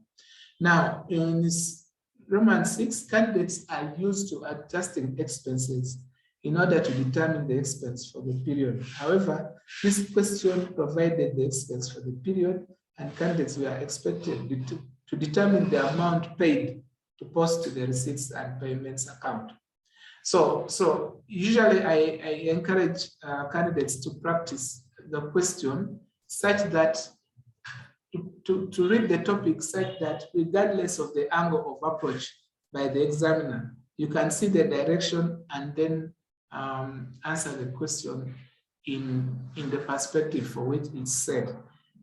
Speaker 2: Now, in this Roman 6, candidates are used to adjusting expenses in order to determine the expense for the period. However, this question provided the expense for the period, and candidates were expected to determine the amount paid to post to the receipts and payments account. So usually I encourage candidates to practice the question such that to read the topic such that regardless of the angle of approach by the examiner, you can see the direction and then answer the question in the perspective for which it's said.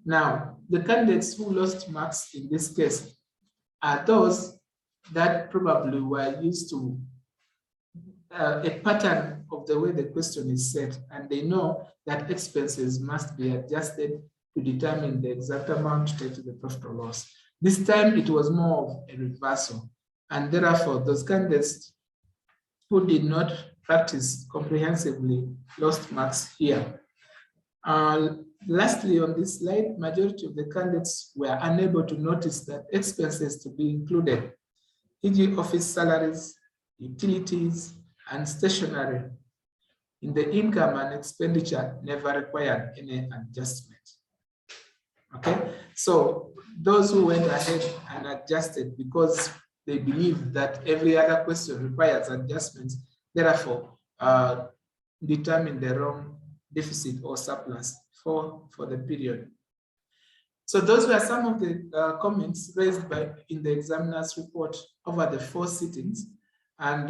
Speaker 2: Now, the candidates who lost marks in this case are those that probably were used to a pattern of the way the question is set, and they know that expenses must be adjusted to determine the exact amount to take to the profit or loss. This time it was more of a reversal, and therefore those candidates who did not practice comprehensively lost marks here. Lastly, on this slide, majority of the candidates were unable to notice that expenses to be included, e.g. office salaries, utilities, and stationery, in the income and expenditure never required any adjustment. Okay, so those who went ahead and adjusted because they believe that every other question requires adjustments, therefore determine the wrong deficit or surplus for the period. So those were some of the comments raised in the examiner's report over the 4 sittings. And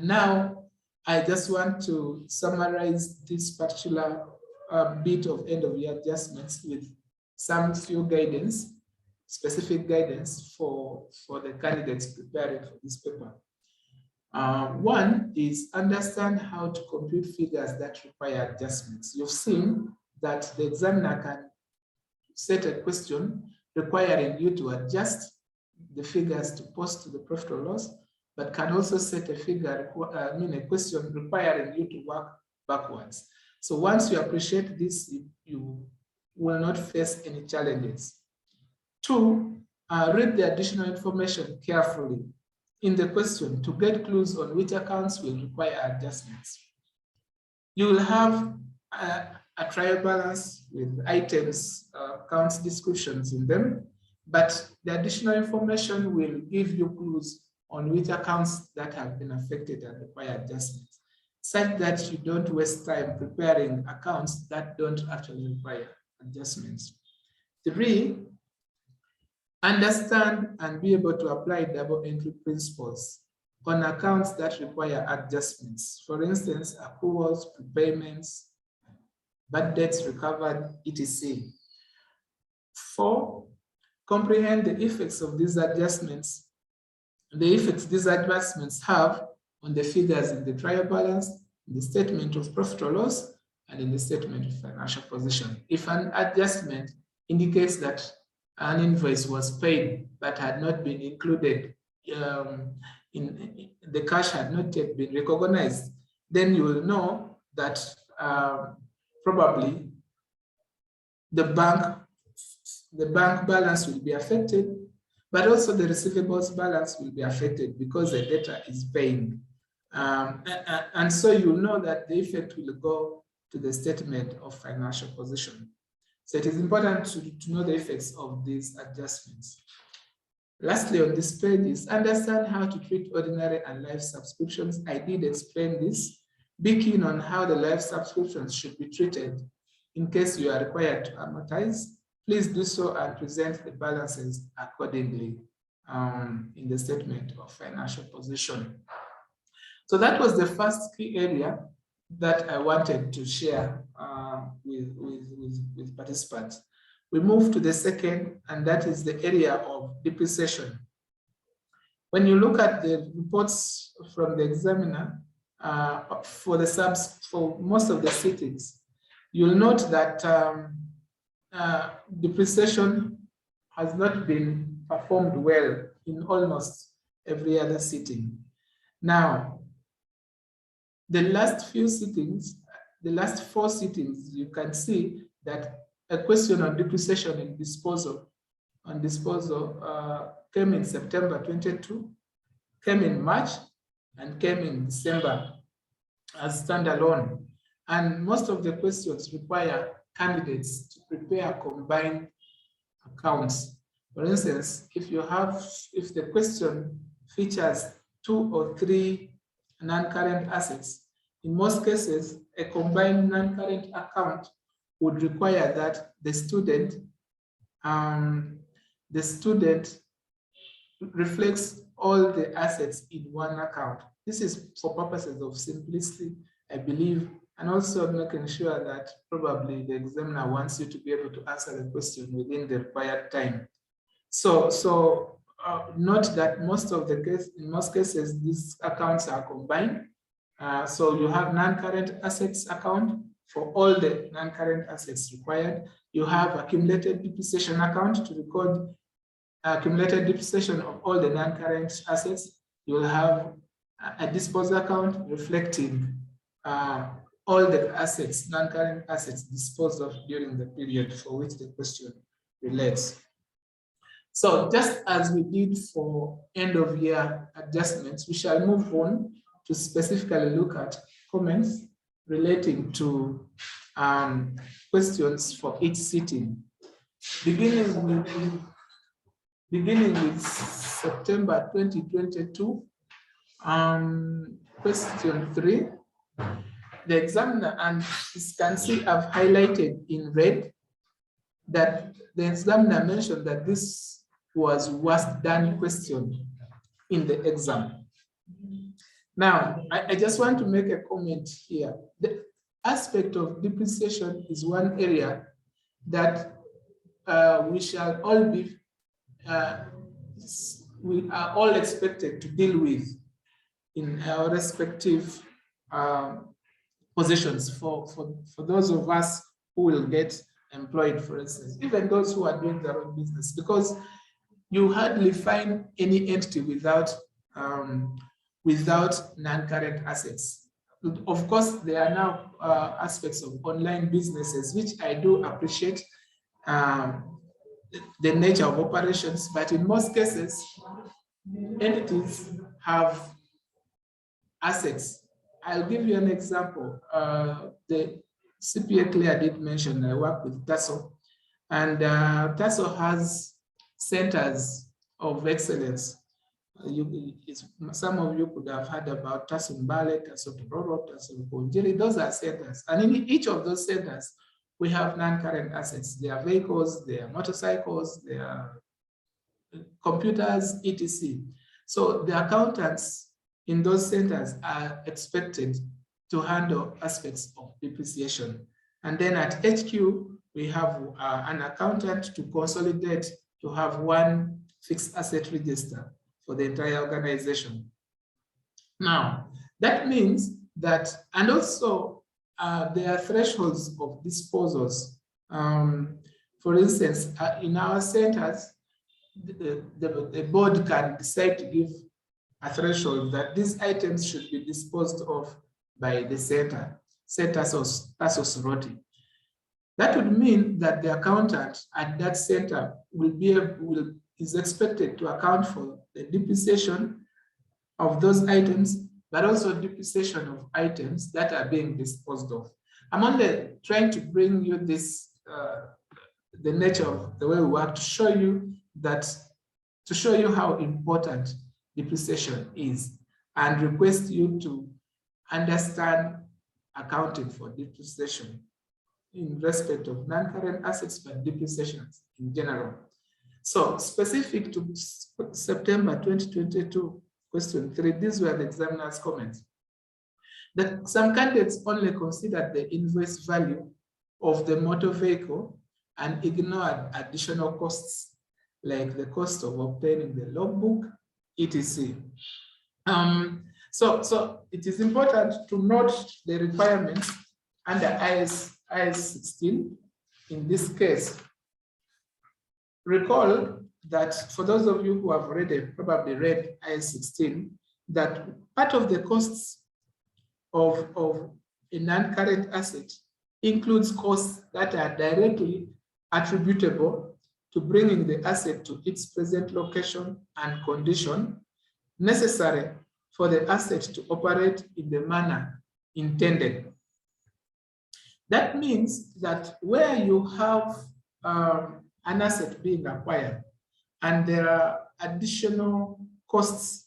Speaker 2: now I just want to summarize this particular bit of end of year adjustments with some few guidance, specific guidance for the candidates preparing for this paper. One is understand how to compute figures that require adjustments. You've seen that the examiner can set a question requiring you to adjust the figures to post to the profit or loss, but can also set a figure, a question requiring you to work backwards. So once you appreciate this, you will not face any challenges. 2, read the additional information carefully in the question to get clues on which accounts will require adjustments. You will have a trial balance with items, accounts descriptions in them, but the additional information will give you clues on which accounts that have been affected and require adjustments, such that you don't waste time preparing accounts that don't actually require adjustments. 3, understand and be able to apply double entry principles on accounts that require adjustments. For instance, accruals, prepayments, bad debts recovered, etc. 4, comprehend the effects of these adjustments, the effects these adjustments have on the figures in the trial balance, in the statement of profit or loss, and in the statement of financial position. If an adjustment indicates that an invoice was paid but had not been included, in the cash had not yet been recognized, then you will know that probably the bank balance will be affected, but also the receivables balance will be affected because the debtor is paying. And so you know that the effect will go to the statement of financial position. So it is important to know the effects of these adjustments. Lastly, on this page is understand how to treat ordinary and life subscriptions. I did explain this. Be keen on how the life subscriptions should be treated in case you are required to amortize. Please do so and present the balances accordingly in the statement of financial position. So that was the first key area that I wanted to share with participants. We move to the second, and that is the area of depreciation. When you look at the reports from the examiner for most of the sittings, you'll note that depreciation has not been performed well in almost every other sitting. Now, the last 4 sittings, you can see that a question on depreciation and disposal came in September 22, came in March, and came in December as standalone. And most of the questions require candidates to prepare combined accounts. For instance, if the question features 2 or 3 non-current assets, in most cases, a combined non-current account would require that the student reflects all the assets in one account. This is for purposes of simplicity, I believe, and also making sure that probably the examiner wants you to be able to answer the question within the required time. So note that in most cases, these accounts are combined. So you have non-current assets account for all the non-current assets required. You have accumulated depreciation account to record accumulated depreciation of all the non-current assets. You will have a disposal account reflecting all the assets, non-current assets disposed of during the period for which the question relates. So just as we did for end of year adjustments, we shall move on to specifically look at comments relating to questions for each sitting. Beginning with September 2022, question 3, the examiner, and you can see I've highlighted in red that the examiner mentioned that this was worst done question in the exam. Now, I just want to make a comment here. The aspect of depreciation is one area that we shall all be, we are all expected to deal with in our respective positions for those of us who will get employed, for instance, even those who are doing their own business, because you hardly find any entity without non-current assets. Of course, there are now aspects of online businesses, which I do appreciate the nature of operations, but in most cases, entities have assets. I'll give you an example. The CPA Claire did mention I work with TASO, and TASO has centers of excellence. Some of you could have heard about TASO Mbale, TASO Tororo, TASO Konjiri. Those are centers, and in each of those centers, we have non-current assets. There are vehicles, there are motorcycles, there are computers, etc. So the accountants in those centers are expected to handle aspects of depreciation. And then at HQ, we have an accountant to consolidate, to have one fixed asset register for the entire organization. Now, that means that, and also there are thresholds of disposals. For instance, in our centers, the board can decide to give a threshold that these items should be disposed of by the center, say TASOS ROTI. That would mean that the accountant at that center is expected to account for the depreciation of those items, but also depreciation of items that are being disposed of. I'm only trying to bring you this, the nature of the way we work, to show you that, to show you how important depreciation is, and request you to understand accounting for depreciation in respect of non-current assets, but depreciations in general. So specific to September 2022, question 3, these were the examiner's comments. That some candidates only considered the invoice value of the motor vehicle and ignored additional costs, like the cost of obtaining the logbook, etc. So it is important to note the requirements under IS 16 in this case. Recall that for those of you who have already probably read IS 16, that part of the costs of a non-current asset includes costs that are directly attributable to bringing the asset to its present location and condition necessary for the asset to operate in the manner intended. That means that where you have an asset being acquired and there are additional costs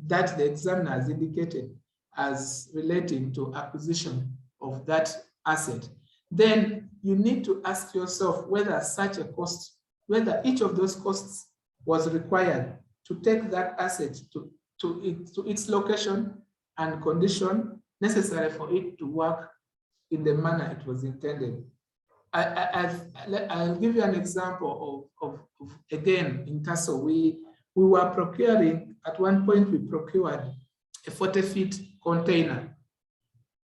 Speaker 2: that the examiner has indicated as relating to acquisition of that asset, then you need to ask yourself whether such a cost, whether each of those costs was required to take that asset to its location and condition necessary for it to work in the manner it was intended. I'll give you an example of again, in TASO, we were procuring, at one point we procured a 40-feet container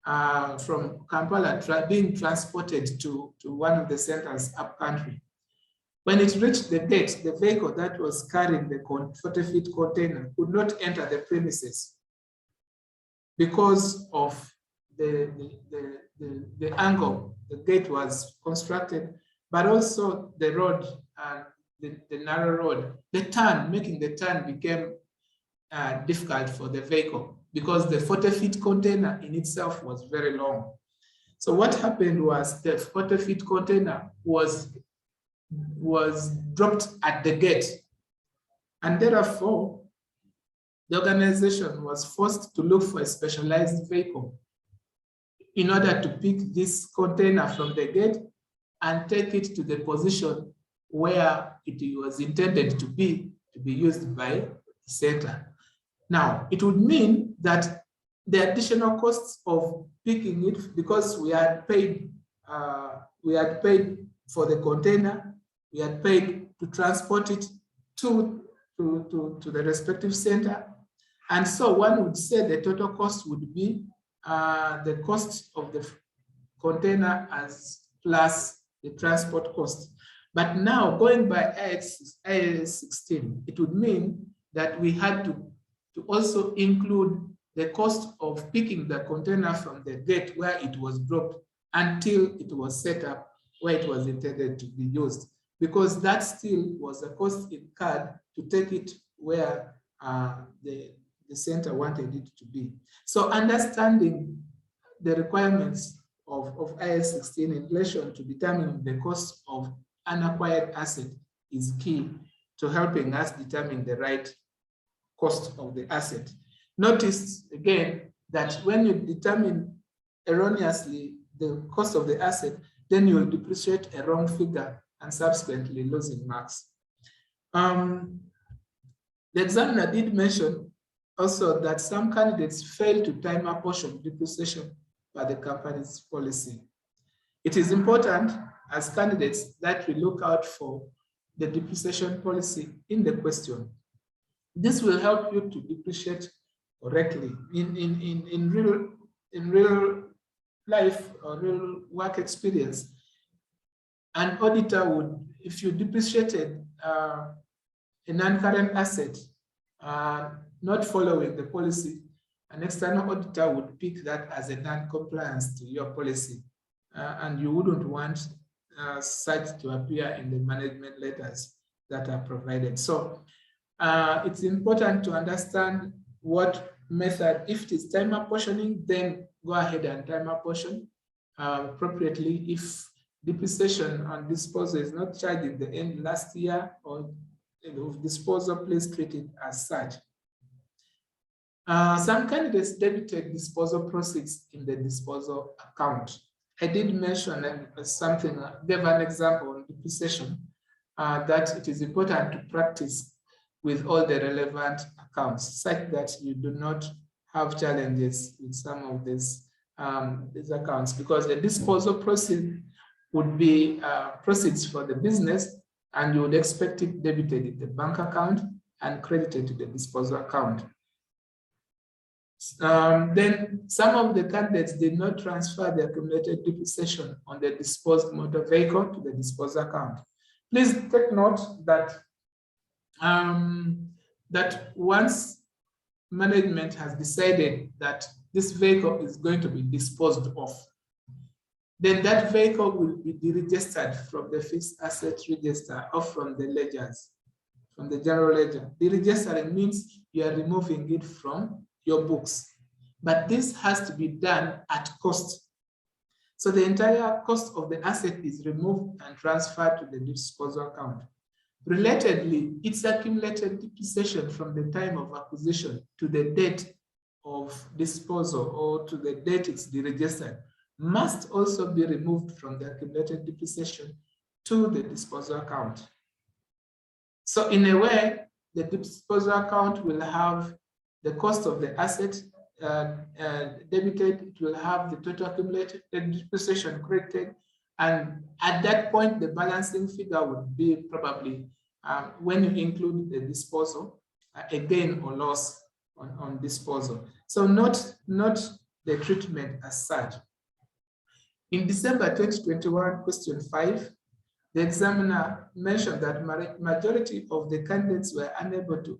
Speaker 2: from Kampala being transported to one of the centers up country. When it reached the gate, the vehicle that was carrying the 40-feet container could not enter the premises because of the angle the gate was constructed, but also the road, the narrow road, the turn, making the turn became difficult for the vehicle. because the 40-feet container in itself was very long. So what happened was the 40-feet container was dropped at the gate. And therefore, the organization was forced to look for a specialized vehicle in order to pick this container from the gate and take it to the position where it was intended to be used by the center. Now, it would mean that the additional costs of picking it, because we had paid for the container, we had paid to transport it to the respective center. And so one would say the total cost would be the cost of the container as plus the transport cost. But now going by IAS 16, it would mean that we had to also include the cost of picking the container from the gate where it was dropped until it was set up where it was intended to be used, because that still was a cost incurred to take it where the center wanted it to be. So understanding the requirements of IAS 16 in relation to determining the cost of an acquired asset is key to helping us determine the right cost of the asset. Notice again that when you determine erroneously the cost of the asset, then you will depreciate a wrong figure and subsequently losing marks. The examiner did mention also that some candidates fail to time apportion depreciation by the company's policy. It is important as candidates that we look out for the depreciation policy in the question. This will help you to depreciate correctly in real life or real work experience. An auditor would, if you depreciated a non-current asset not following the policy, an external auditor would pick that as a non-compliance to your policy, and you wouldn't want such to appear in the management letters that are provided. So it's important to understand what method. If it is time apportioning, then go ahead and time apportion appropriately. If depreciation on disposal is not charged in the end last year, or disposal, please treat it as such. Some candidates debited disposal proceeds in the disposal account. I did mention something, gave an example on depreciation, that it is important to practice with all the relevant accounts, such that you do not have challenges with some of these accounts, because the disposal proceed would be proceeds for the business, and you would expect it debited in the bank account and credited to the disposal account. Then some of the candidates did not transfer the accumulated depreciation on the disposed motor vehicle to the disposal account. Please take note that that once management has decided that this vehicle is going to be disposed of, then that vehicle will be deregistered from the fixed asset register or from the ledgers, from the general ledger. Deregistering means you are removing it from your books, but this has to be done at cost. So the entire cost of the asset is removed and transferred to the disposal account. Relatedly, its accumulated depreciation from the time of acquisition to the date of disposal or to the date it's deregistered must also be removed from the accumulated depreciation to the disposal account. So in a way, the disposal account will have the cost of the asset debited, it will have the total accumulated depreciation credited, and at that point, the balancing figure would be probably, when you include the disposal, a gain or loss on disposal. So not the treatment as such. In December 2021, question 5, the examiner mentioned that majority of the candidates were unable to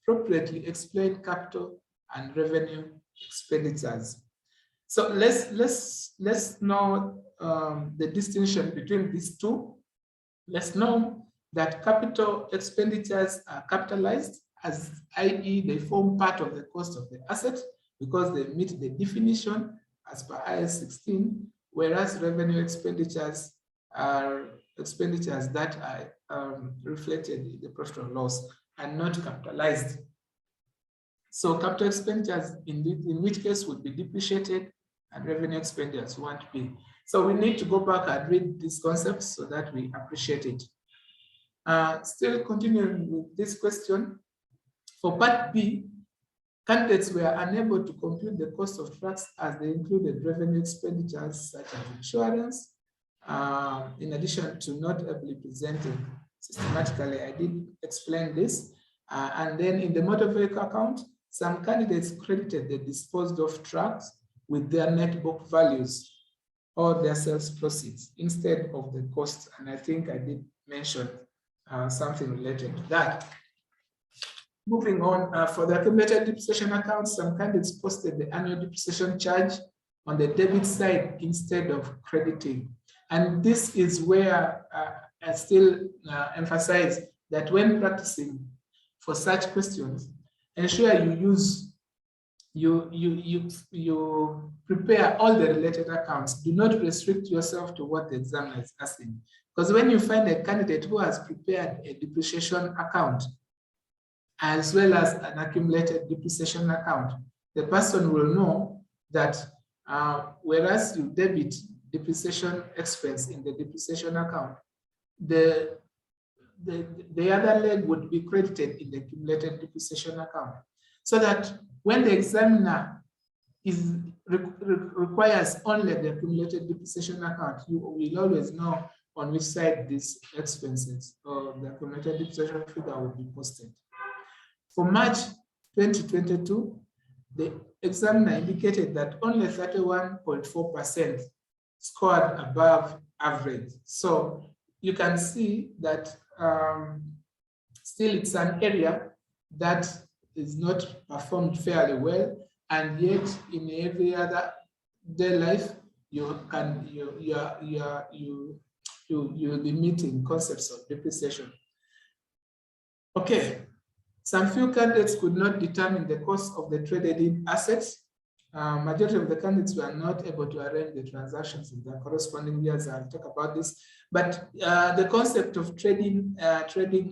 Speaker 2: appropriately explain capital and revenue expenditures. So let's know the distinction between these two. Let's know that capital expenditures are capitalized, as i.e. they form part of the cost of the asset, because they meet the definition as per IS 16, whereas revenue expenditures are expenditures that are reflected in the profit or loss and not capitalized. So capital expenditures in which case would be depreciated and revenue expenditures won't be. So we need to go back and read these concepts so that we appreciate it. Still continuing with this question, for part B, candidates were unable to compute the cost of trucks as they included revenue expenditures such as insurance, in addition to not ably presenting systematically. I did explain this. And then in the motor vehicle account, some candidates credited the disposed of trucks with their net book values or their sales proceeds instead of the cost. And I think I did mention something related to that. Moving on, for the accumulated depreciation account, some candidates posted the annual depreciation charge on the debit side instead of crediting. And this is where I still emphasize that when practicing for such questions, ensure you prepare all the related accounts. Do not restrict yourself to what the examiner is asking. Because when you find a candidate who has prepared a depreciation account, as well as an accumulated depreciation account, the person will know that whereas you debit depreciation expense in the depreciation account, the other leg would be credited in the accumulated depreciation account. So that when the examiner requires only the accumulated depreciation account, you will always know on which side these expenses or the accumulated depreciation figure will be posted. For March 2022, the examiner indicated that only 31.4% scored above average. So you can see that still it's an area that is not performed fairly well, and yet in every other day life, you'll be meeting concepts of depreciation. Okay. Some few candidates could not determine the cost of the traded-in assets. Majority of the candidates were not able to arrange the transactions in the corresponding years. I'll talk about this. But the concept of trading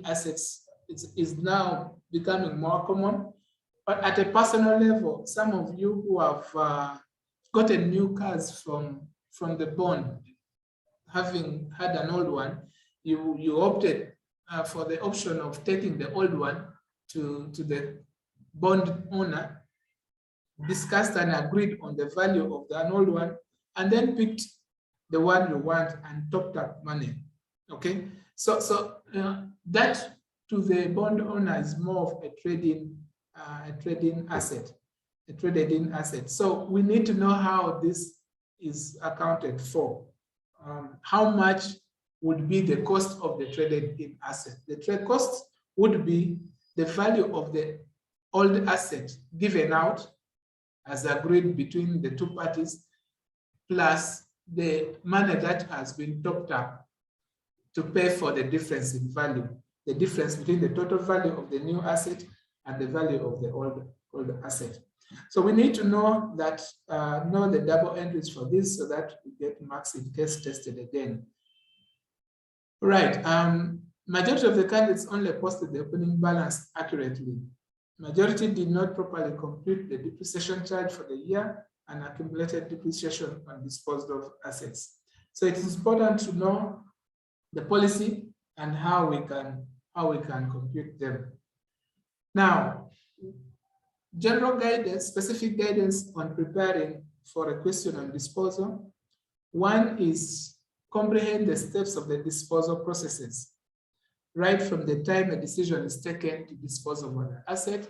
Speaker 2: assets is now becoming more common. But at a personal level, some of you who have gotten new cars from the bond, having had an old one, you opted for the option of taking the old one to the bond owner, discussed and agreed on the value of the old one, and then picked the one you want and topped up money. Okay, so that to the bond owner is more of a trading asset, a traded-in asset. So we need to know how this is accounted for. How much would be the cost of the traded-in asset? The trade cost would be the value of the old asset given out as agreed between the two parties, plus the money that has been topped up to pay for the difference in value, the difference between the total value of the new asset and the value of the old asset. So we need to know that, know the double entries for this so that we get marks in case tested again. Right. Majority of the candidates only posted the opening balance accurately. Majority did not properly compute the depreciation charge for the year and accumulated depreciation on disposed of assets. So it is important to know the policy and how we can compute them. Now, general guidance, specific guidance on preparing for a question on disposal. One is comprehend the steps of the disposal processes, right from the time a decision is taken to dispose of an asset,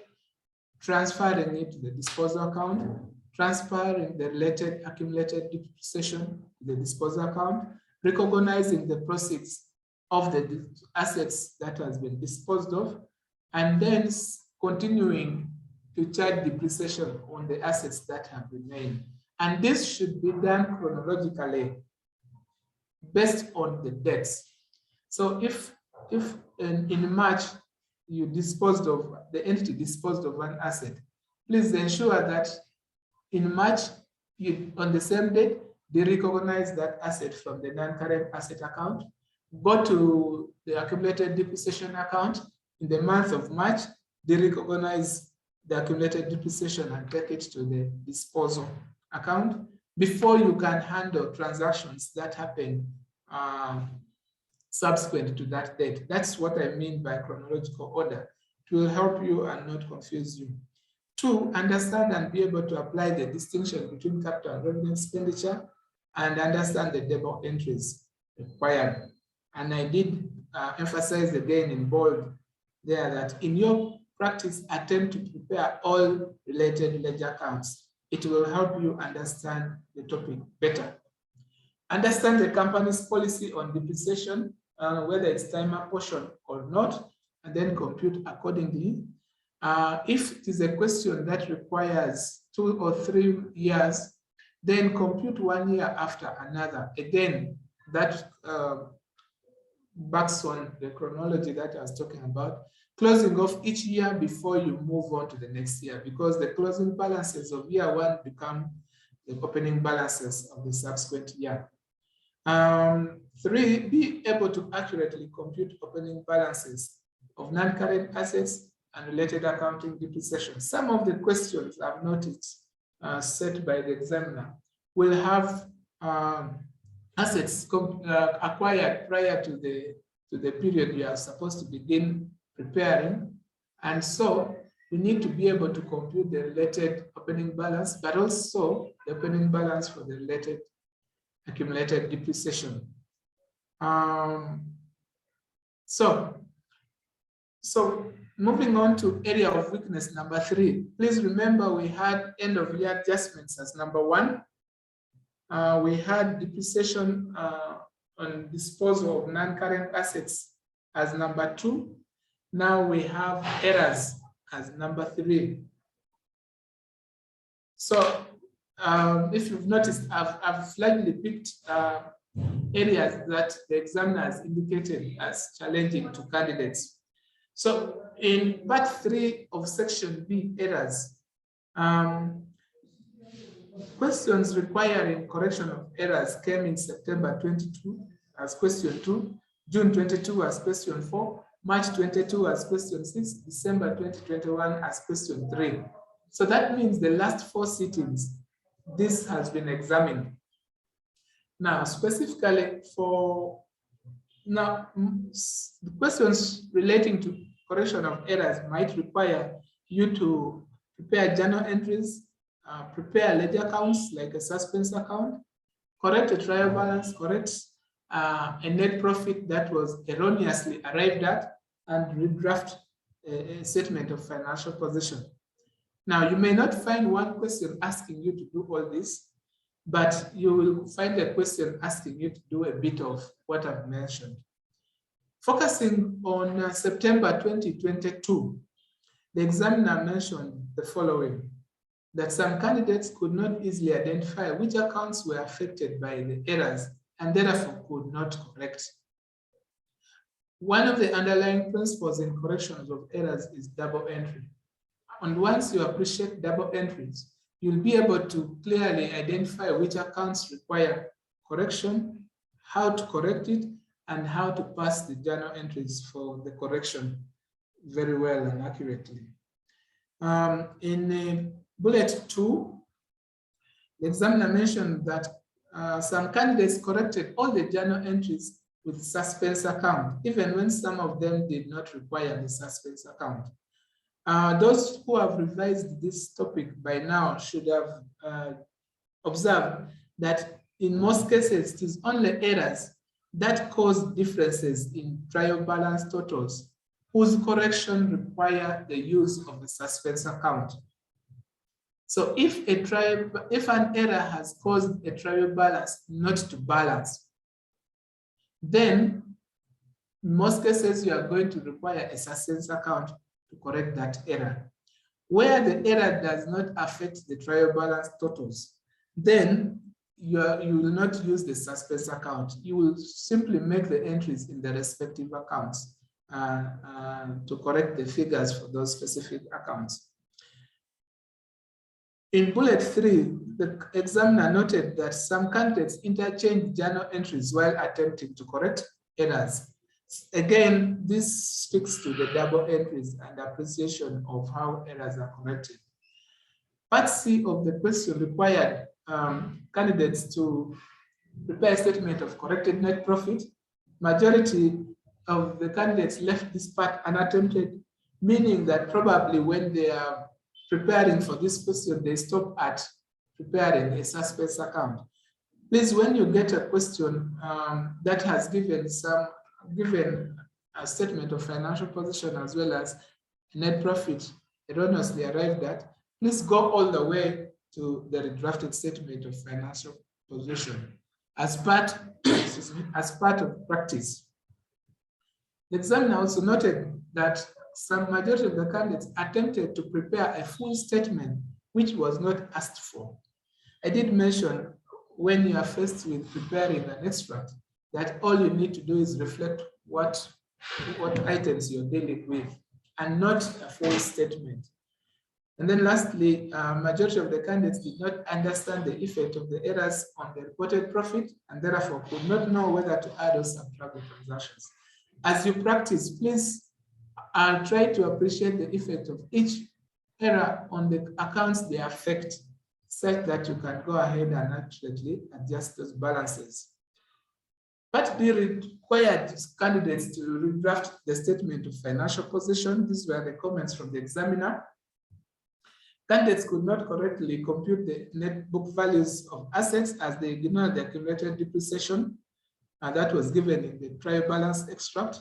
Speaker 2: transferring it to the disposal account, transferring the related accumulated depreciation to the disposal account, recognizing the proceeds of the assets that has been disposed of, and then continuing to charge depreciation on the assets that have remained. And this should be done chronologically based on the dates. So if in March you disposed of, the entity disposed of an asset, please ensure that in March, on the same date, they recognize that asset from the non-current asset account, go to the accumulated depreciation account. In the month of March, they recognize the accumulated depreciation and take it to the disposal account before you can handle transactions that happen subsequent to that date. That's what I mean by chronological order. It will help you and not confuse you. 2, understand and be able to apply the distinction between capital and revenue expenditure and understand the double entries required. And I did emphasize again in bold there that in your practice, attempt to prepare all related ledger accounts. It will help you understand the topic better. Understand the company's policy on depreciation, whether it's time apportion or not, and then compute accordingly. If it is a question that requires 2 or 3 years, then compute 1 year after another. Again, that backs on the chronology that I was talking about, closing off each year before you move on to the next year, because the closing balances of year 1 become the opening balances of the subsequent year. 3, be able to accurately compute opening balances of non-current assets and related accounting depreciation. Some of the questions I've noticed set by the examiner will have assets acquired prior to the period you are supposed to begin preparing. And so we need to be able to compute the related opening balance, but also the opening balance for the related accumulated depreciation. So moving on to area of weakness number 3, please remember we had end of year adjustments as number 1. We had depreciation on disposal of non-current assets as number 2. Now we have errors as number 3. So if you've noticed, I've slightly picked areas that the examiner has indicated as challenging to candidates. So in part 3 of section B, errors, questions requiring correction of errors came in September 22 as question 2, June 22 as question 4, March 22 as question 6, December 2021 as question 3. So that means the last 4 sittings, this has been examined. Now, specifically for now, the questions relating to correction of errors might require you to prepare journal entries, prepare ledger accounts like a suspense account, correct a trial balance, correct a net profit that was erroneously arrived at, and redraft a statement of financial position. Now, you may not find one question asking you to do all this, but you will find a question asking you to do a bit of what I've mentioned. Focusing on September 2022, the examiner mentioned the following, that some candidates could not easily identify which accounts were affected by the errors and therefore could not correct. One of the underlying principles in corrections of errors is double entry. And once you appreciate double entries, you'll be able to clearly identify which accounts require correction, how to correct it, and how to pass the journal entries for the correction very well and accurately. In bullet 2, the examiner mentioned that some candidates corrected all the journal entries with suspense account, even when some of them did not require the suspense account. Those who have revised this topic by now should have observed that in most cases, it is only errors that cause differences in trial balance totals whose correction require the use of the suspense account. So if an error has caused a trial balance not to balance, then in most cases you are going to require a suspense account to correct that error. Where the error does not affect the trial balance totals, then you will not use the suspense account. You will simply make the entries in the respective accounts to correct the figures for those specific accounts. In bullet 3, the examiner noted that some candidates interchanged journal entries while attempting to correct errors. Again, this speaks to the double entries and appreciation of how errors are corrected. Part C of the question required candidates to prepare a statement of corrected net profit. Majority of the candidates left this part unattempted, meaning that probably when they are preparing for this question, they stop at preparing a suspense account. Please, when you get a question that has given a statement of financial position as well as net profit erroneously arrived at, please go all the way to the redrafted statement of financial position as part, as part of practice. The examiner also noted that some majority of the candidates attempted to prepare a full statement which was not asked for. I did mention when you are faced with preparing an extract that all you need to do is reflect what items you're dealing with and not a full statement. And then lastly, majority of the candidates did not understand the effect of the errors on the reported profit and therefore could not know whether to add or subtract the transactions. As you practice, please try to appreciate the effect of each error on the accounts they affect, such that you can go ahead and accurately adjust those balances. Part B required candidates to redraft the statement of financial position. These were the comments from the examiner. Candidates could not correctly compute the net book values of assets as they ignored the accumulated depreciation that was given in the trial balance extract.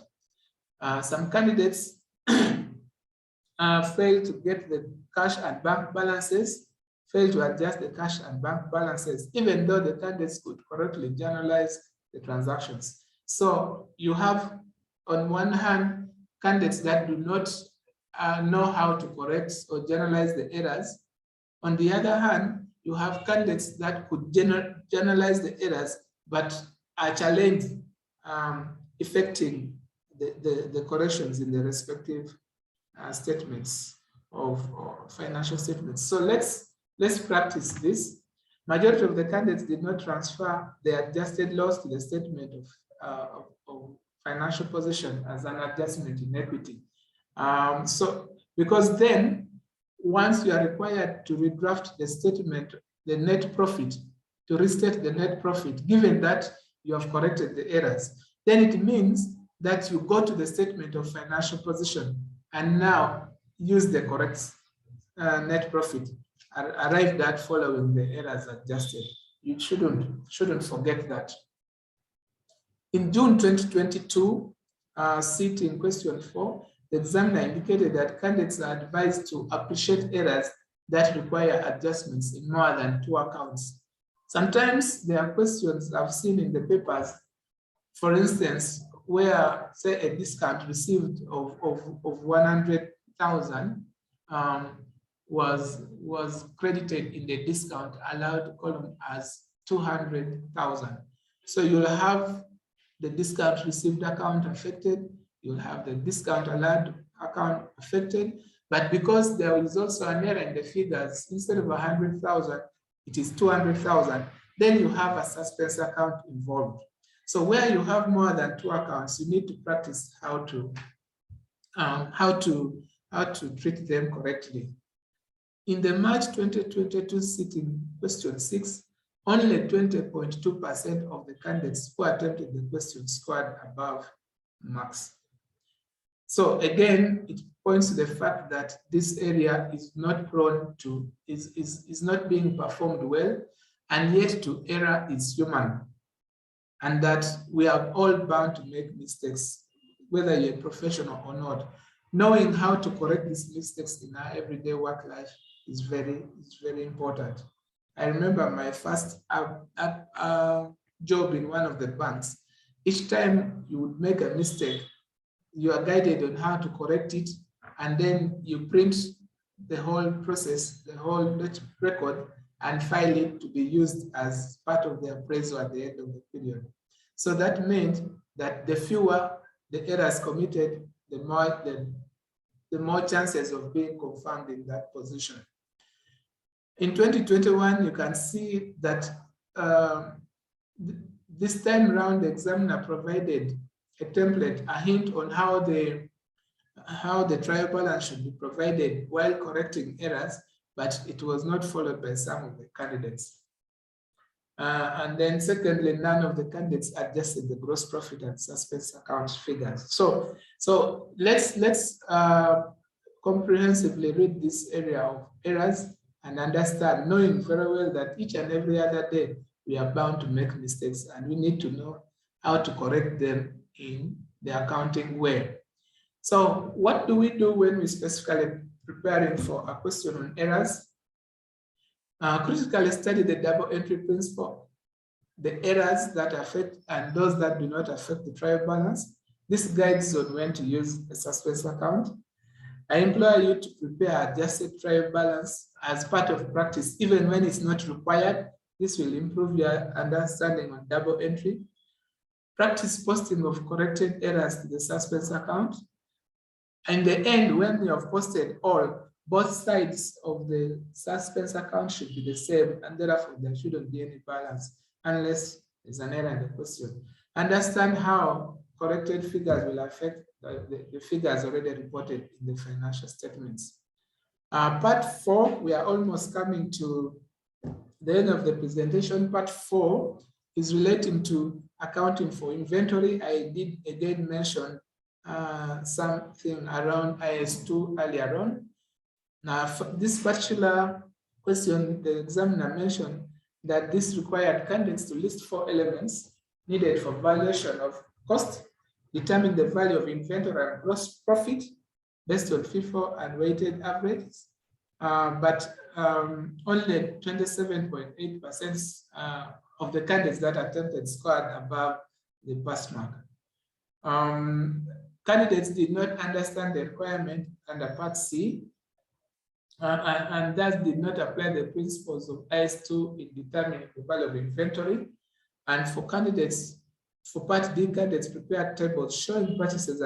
Speaker 2: Some candidates failed to get the cash and bank balances, failed to adjust the cash and bank balances, even though the candidates could correctly journalize the transactions. So you have, on one hand, candidates that do not know how to correct or journalize the errors. On the other hand, you have candidates that could journalize the errors, but are challenged affecting the corrections in the respective statements of financial statements. So let's practice this. Majority of the candidates did not transfer the adjusted loss to the statement of financial position as an adjustment in equity. So because then, once you are required to redraft the statement, the net profit, to restate the net profit, given that you have corrected the errors, then it means that you go to the statement of financial position and now use the correct net profit arrived at following the errors adjusted. You shouldn't forget that. In June 2022, sitting question 4, the examiner indicated that candidates are advised to appreciate errors that require adjustments in more than 2 accounts. Sometimes there are questions I've seen in the papers, for instance, where, say, a discount received of 100,000 was credited in the discount allowed column as 200,000. So you'll have the discount received account affected, you'll have the discount allowed account affected, but because there is also an error in the figures, instead of 100,000, it is 200,000, then you have a suspense account involved. So where you have more than 2 accounts, you need to practice how to treat them correctly. In the March 2022 sitting question 6, only 20.2% of the candidates who attempted the question scored above marks. So again, it points to the fact that this area is not prone to, is not being performed well, and yet to error is human. And that we are all bound to make mistakes, whether you're a professional or not. Knowing how to correct these mistakes in our everyday work life is very important. I remember my first job in one of the banks. Each time you would make a mistake, you are guided on how to correct it, and then you print the whole process, the whole record, and file it to be used as part of the appraisal at the end of the period. So that meant that the fewer the errors committed, the more chances of being confirmed in that position. In 2021, you can see that this time around, the examiner provided a template, a hint on how the trial balance should be provided while correcting errors, but it was not followed by some of the candidates. And then secondly, none of the candidates adjusted the gross profit and suspense account figures. So let's comprehensively read this area of errors and understand, knowing very well that each and every other day we are bound to make mistakes and we need to know how to correct them in the accounting way. So what do we do when we specifically preparing for a question on errors? Critically study the double entry principle, the errors that affect and those that do not affect the trial balance. This guides on when to use a suspense account. I implore you to prepare adjusted trial balance as part of practice, even when it's not required. This will improve your understanding on double entry. Practice posting of corrected errors to the suspense account. In the end, when you have posted all, both sides of the suspense account should be the same, and therefore there shouldn't be any balance unless there's an error in the question. Understand how corrected figures will affect the figures already reported in the financial statements. Part 4, we are almost coming to the end of the presentation. Part 4 is relating to accounting for inventory. I did again mention something around IS2 earlier on. Now, for this particular question, the examiner mentioned that this required candidates to list 4 elements needed for valuation of cost, determine the value of inventory and gross profit based on FIFO and weighted averages, but only 27.8% of the candidates that attempted scored above the pass mark. Candidates did not understand the requirement under Part C, and thus did not apply the principles of IS2 in determining the value of inventory. And for candidates, for Part D, candidates prepared tables showing purchases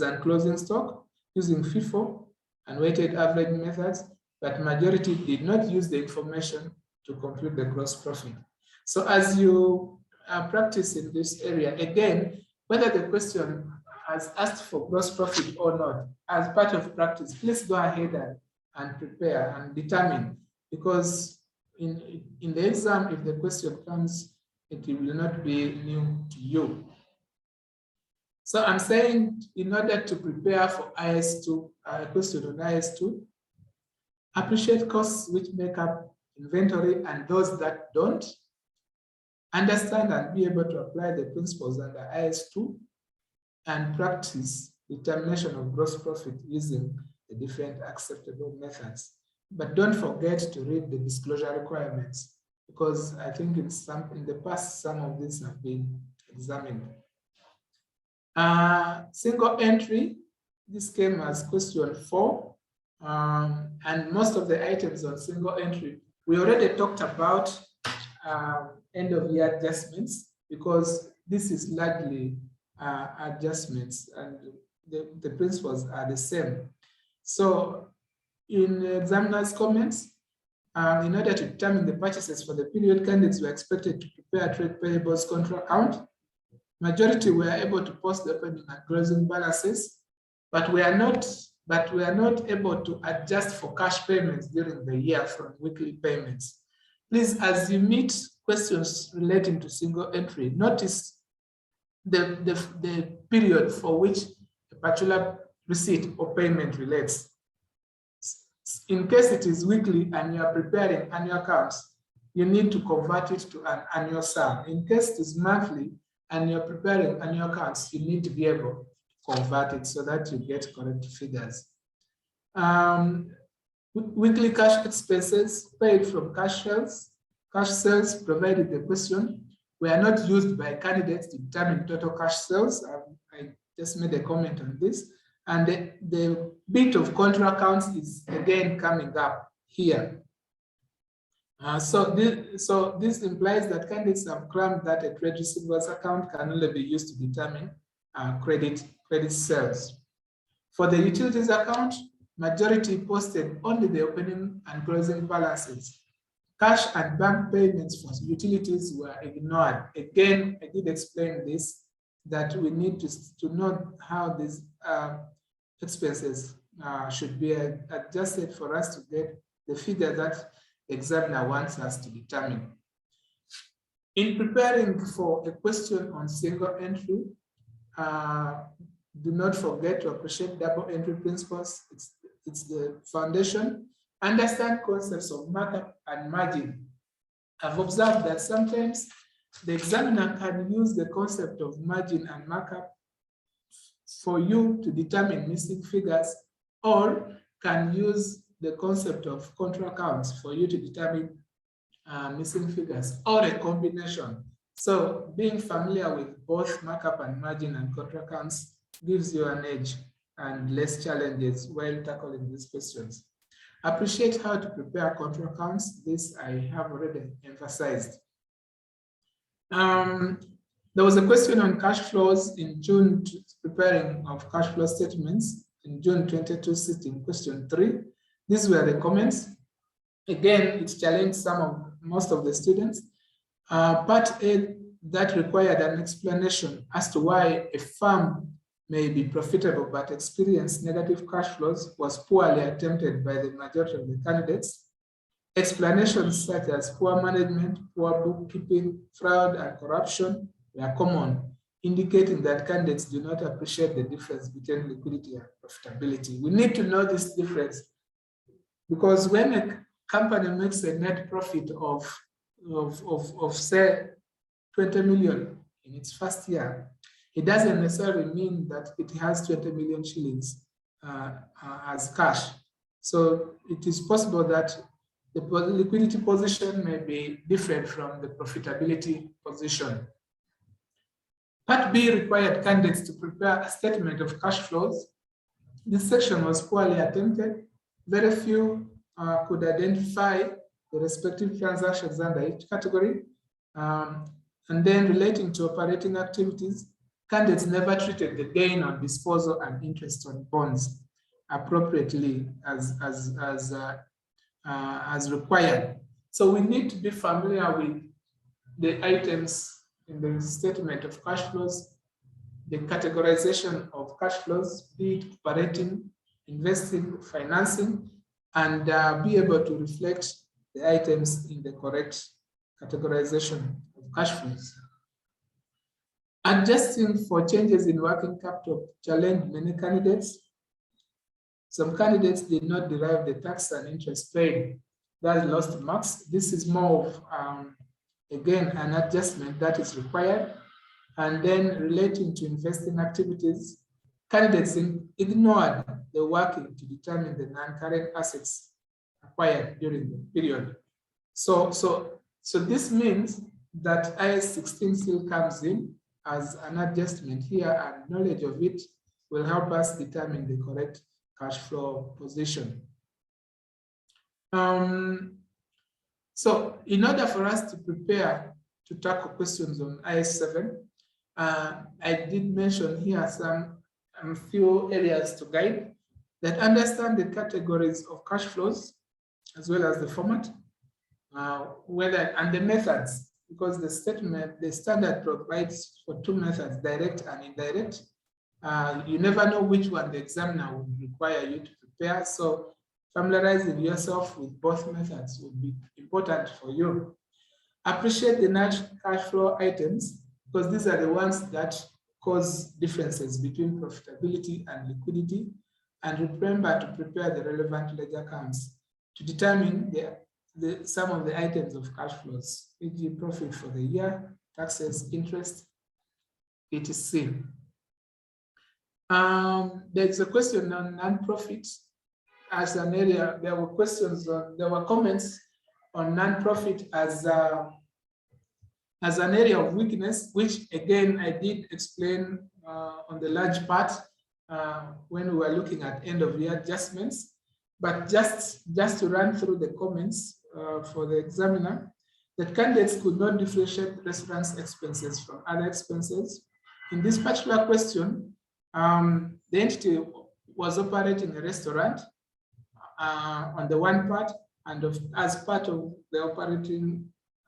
Speaker 2: and closing stock using FIFO and weighted average methods, but majority did not use the information to compute the gross profit. So as you practice in this area, again, whether the question has asked for gross profit or not, as part of practice, please go ahead and prepare and determine, because in the exam, if the question comes, it will not be new to you. So I'm saying, in order to prepare for IS2, a question on IS2, appreciate costs which make up inventory and those that don't. Understand and be able to apply the principles under IS2 and practice determination of gross profit using the different acceptable methods. But don't forget to read the disclosure requirements, because I think in the past, some of these have been examined. Single entry, this came as question 4. And most of the items on single entry, we already talked about end of year adjustments, because this is largely adjustments and the principles are the same. So in the examiner's comments, in order to determine the purchases for the period, candidates were expected to prepare trade payables control account. Majority were able to post the opening and closing balances, but we are not able to adjust for cash payments during the year from weekly payments. Please, as you meet questions relating to single entry, notice the period for which a particular receipt or payment relates. In case it is weekly and you are preparing annual accounts, you need to convert it to an annual sum. In case it is monthly and you're preparing annual accounts, you need to be able to convert it so that you get correct figures. Weekly cash expenses paid from cash sales provided the question were not used by candidates to determine total cash sales. I just made a comment on this. And the bit of control accounts is again coming up here. So this implies that candidates have claimed that a trade receivables account can only be used to determine credit sales. For the utilities account, majority posted only the opening and closing balances. Cash and bank payments for utilities were ignored. Again, I did explain this, that we need to know how these expenses should be adjusted for us to get the figure that the examiner wants us to determine. In preparing for a question on single entry, do not forget to appreciate double entry principles. It's the foundation. Understand concepts of markup and margin. I've observed that sometimes the examiner can use the concept of margin and markup for you to determine missing figures, or can use the concept of contra accounts for you to determine missing figures, or a combination. So being familiar with both markup and margin and contra accounts gives you an edge and less challenges while tackling these questions. Appreciate how to prepare contra accounts. This I have already emphasized. There was a question on cash flows in June, preparing of cash flow statements in June 22 sitting, question 3. These were the comments. Again, it challenged most of the students. Part A, that required an explanation as to why a firm may be profitable but experience negative cash flows, was poorly attempted by the majority of the candidates. Explanations such as poor management, poor bookkeeping, fraud, and corruption were common, indicating that candidates do not appreciate the difference between liquidity and profitability. We need to know this difference, because when a company makes a net profit of say 20 million in its first year, it doesn't necessarily mean that it has 20 million shillings as cash. So it is possible that the liquidity position may be different from the profitability position. Part B required candidates to prepare a statement of cash flows. This section was poorly attempted. Very few could identify the respective transactions under each category. And then relating to operating activities, candidates never treated the gain on disposal and interest on bonds appropriately as required. So we need to be familiar with the items in the statement of cash flows, the categorization of cash flows, be it operating, investing, financing, and be able to reflect the items in the correct categorization of cash flows. Adjusting for changes in working capital challenged many candidates. Some candidates did not derive the tax and interest paid, that lost marks. This is more of, again, an adjustment that is required. And then relating to investing activities, candidates ignored the working to determine the non-current assets acquired during the period. So this means that IS 16 still comes in as an adjustment here, and knowledge of it will help us determine the correct cash flow position. So in order for us to prepare to tackle questions on IS 7, I did mention here a few areas to guide, that understand the categories of cash flows as well as the format, and the methods, because the standard provides for 2 methods, direct and indirect. You never know which one the examiner would require you to prepare. So familiarizing yourself with both methods would be important for you. Appreciate the net cash flow items, because these are the ones that cause differences between profitability and liquidity. And remember to prepare the relevant ledger accounts to determine the sum of the items of cash flows, e.g. profit for the year, taxes, interest, etc. There's a question on non-profit as an area. There were comments on non-profit as an area of weakness, which again I did explain on the large part when we were looking at end of year adjustments. But just to run through the comments for the examiner, that candidates could not differentiate restaurants expenses from other expenses. In this particular question, the entity was operating a restaurant, on the one part, and as part of the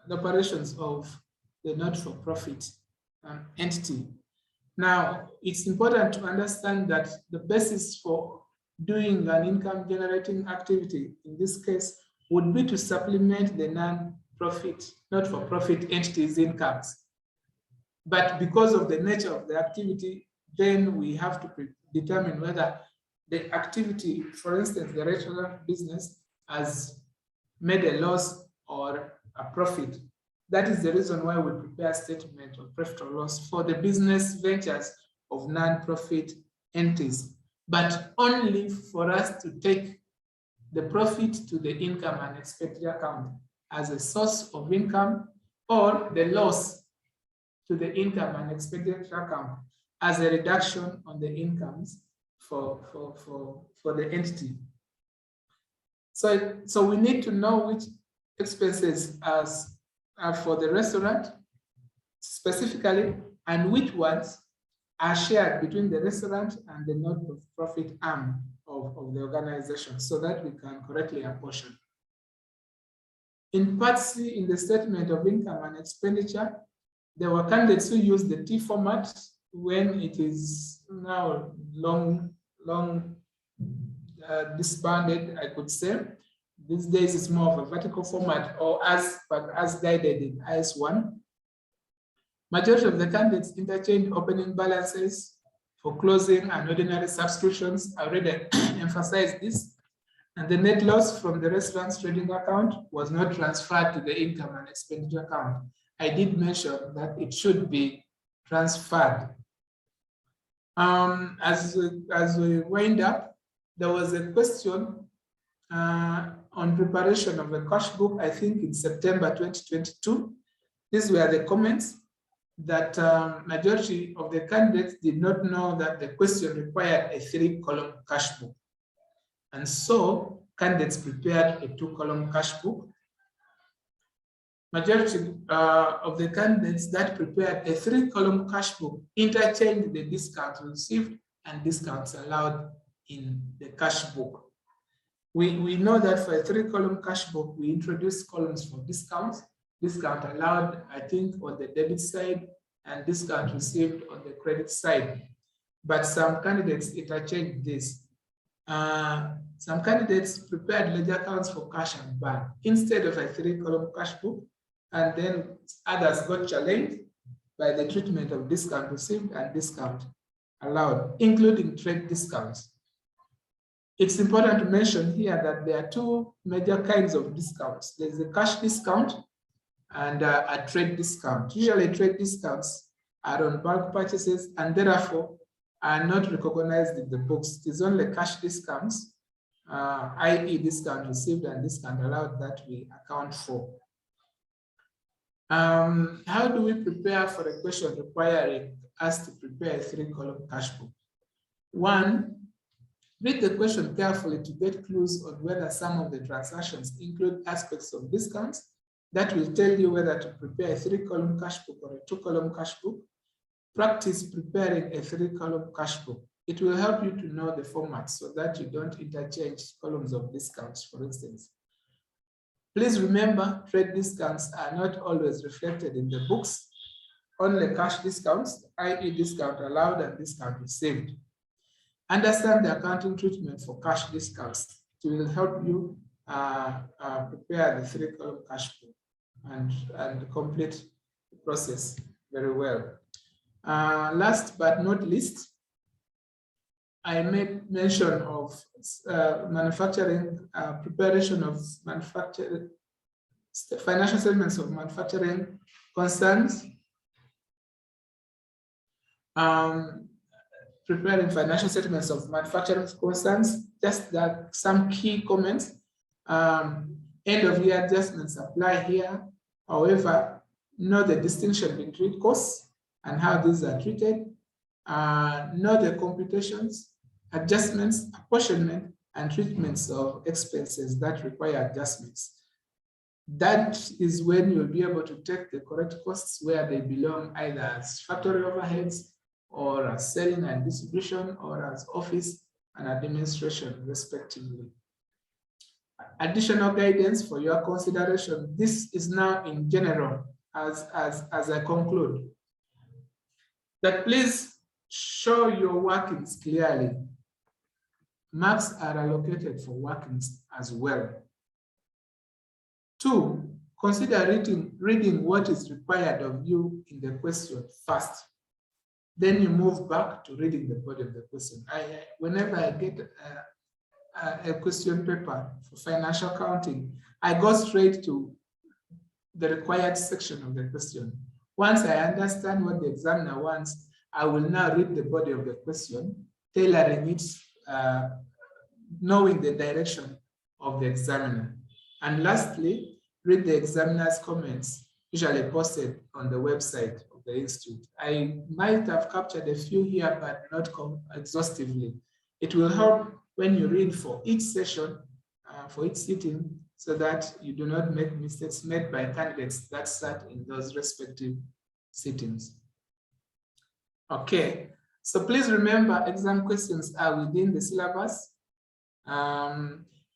Speaker 2: operations of the not-for-profit entity. Now, it's important to understand that the basis for doing an income generating activity in this case would be to supplement the not-for-profit entities' incomes. But because of the nature of the activity, then we have to determine whether the activity, for instance, the restaurant business, has made a loss or a profit. That is the reason why we prepare a statement of profit or loss for the business ventures of non-profit entities, but only for us to take the profit to the income and expenditure account as a source of income, or the loss to the income and expenditure account as a reduction on the incomes for the entity. So we need to know which expenses are for the restaurant specifically, and which ones are shared between the restaurant and the not-for-profit arm of the organization, so that we can correctly apportion. In Part C, in the statement of income and expenditure, there were candidates who used the T format when it is now long disbanded, I could say. These days it's more of a vertical format, or as guided in IS1. Majority of the candidates interchanged opening balances for closing and ordinary subscriptions. I already emphasized this. And the net loss from the restaurant's trading account was not transferred to the income and expenditure account. I did mention that it should be transferred. As we wind up, there was a question on preparation of a cash book, I think in September 2022. These were the comments that majority of the candidates did not know that the question required a 3-column cash book. And so candidates prepared a 2-column cash book. Majority of the candidates that prepared a 3-column cash book interchanged the discounts received and discounts allowed in the cash book. We know that for a 3-column cash book, we introduced columns for discounts, discount allowed, I think, on the debit side, and discount received on the credit side. But some candidates interchanged this. Some candidates prepared ledger accounts for cash and burn instead of a 3-column cash book, and then others got challenged by the treatment of discount received and discount allowed, including trade discounts. It's important to mention here that there are 2 major kinds of discounts. There's a cash discount and a trade discount. Usually trade discounts are on bulk purchases and therefore are not recognized in the books. It is only cash discounts, i.e. discount received and discount allowed, that we account for. How do we prepare for a question requiring us to prepare a 3-column cash book? 1, read the question carefully to get clues on whether some of the transactions include aspects of discounts. That will tell you whether to prepare a 3-column cash book or a 2-column cash book. Practice preparing a 3-column cash book. It will help you to know the format so that you don't interchange columns of discounts, for instance. Please remember, trade discounts are not always reflected in the books. Only cash discounts, i.e. discount allowed and discount received. Understand the accounting treatment for cash discounts. It will help you prepare the 3-column cash book and complete the process very well. Last but not least, I made mention of manufacturing, preparation of financial statements of manufacturing concerns. Preparing financial statements of manufacturing concerns, just that some key comments. End of year adjustments apply here. However, know the distinction between costs and how these are treated. Know the computations, adjustments, apportionment, and treatments of expenses that require adjustments. That is when you'll be able to take the correct costs where they belong, either as factory overheads, or as selling and distribution, or as office and administration, respectively. additional guidance for your consideration. This is now in general as I conclude. That please show your workings clearly. Marks are allocated for workings as well. 2, consider reading what is required of you in the question first. Then you move back to reading the body of the question. Whenever I get a question paper for financial accounting, I go straight to the required section of the question. Once I understand what the examiner wants, I will now read the body of the question, tailoring it, knowing the direction of the examiner. And lastly, read the examiner's comments, usually posted on the website of the institute. I might have captured a few here, but not exhaustively. It will help when you read for each session, for each sitting, so that you do not make mistakes made by candidates that sat in those respective sittings. Okay, so please remember, exam questions are within the syllabus.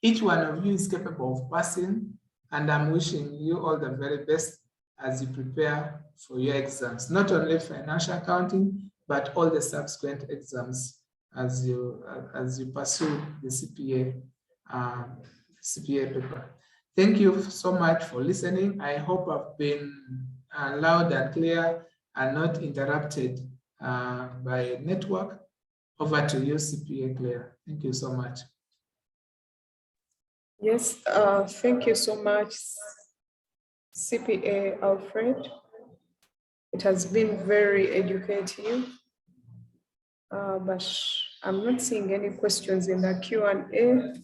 Speaker 2: Each one of you is capable of passing, and I'm wishing you all the very best as you prepare for your exams, not only financial accounting, but all the subsequent exams as you pursue the CPA paper. Thank you so much for listening. I hope I've been loud and clear and not interrupted by network. Over to you, CPA Claire. Thank you so much.
Speaker 1: Yes, thank you so much, CPA Alfred. It has been very educative, but I'm not seeing any questions in the Q&A.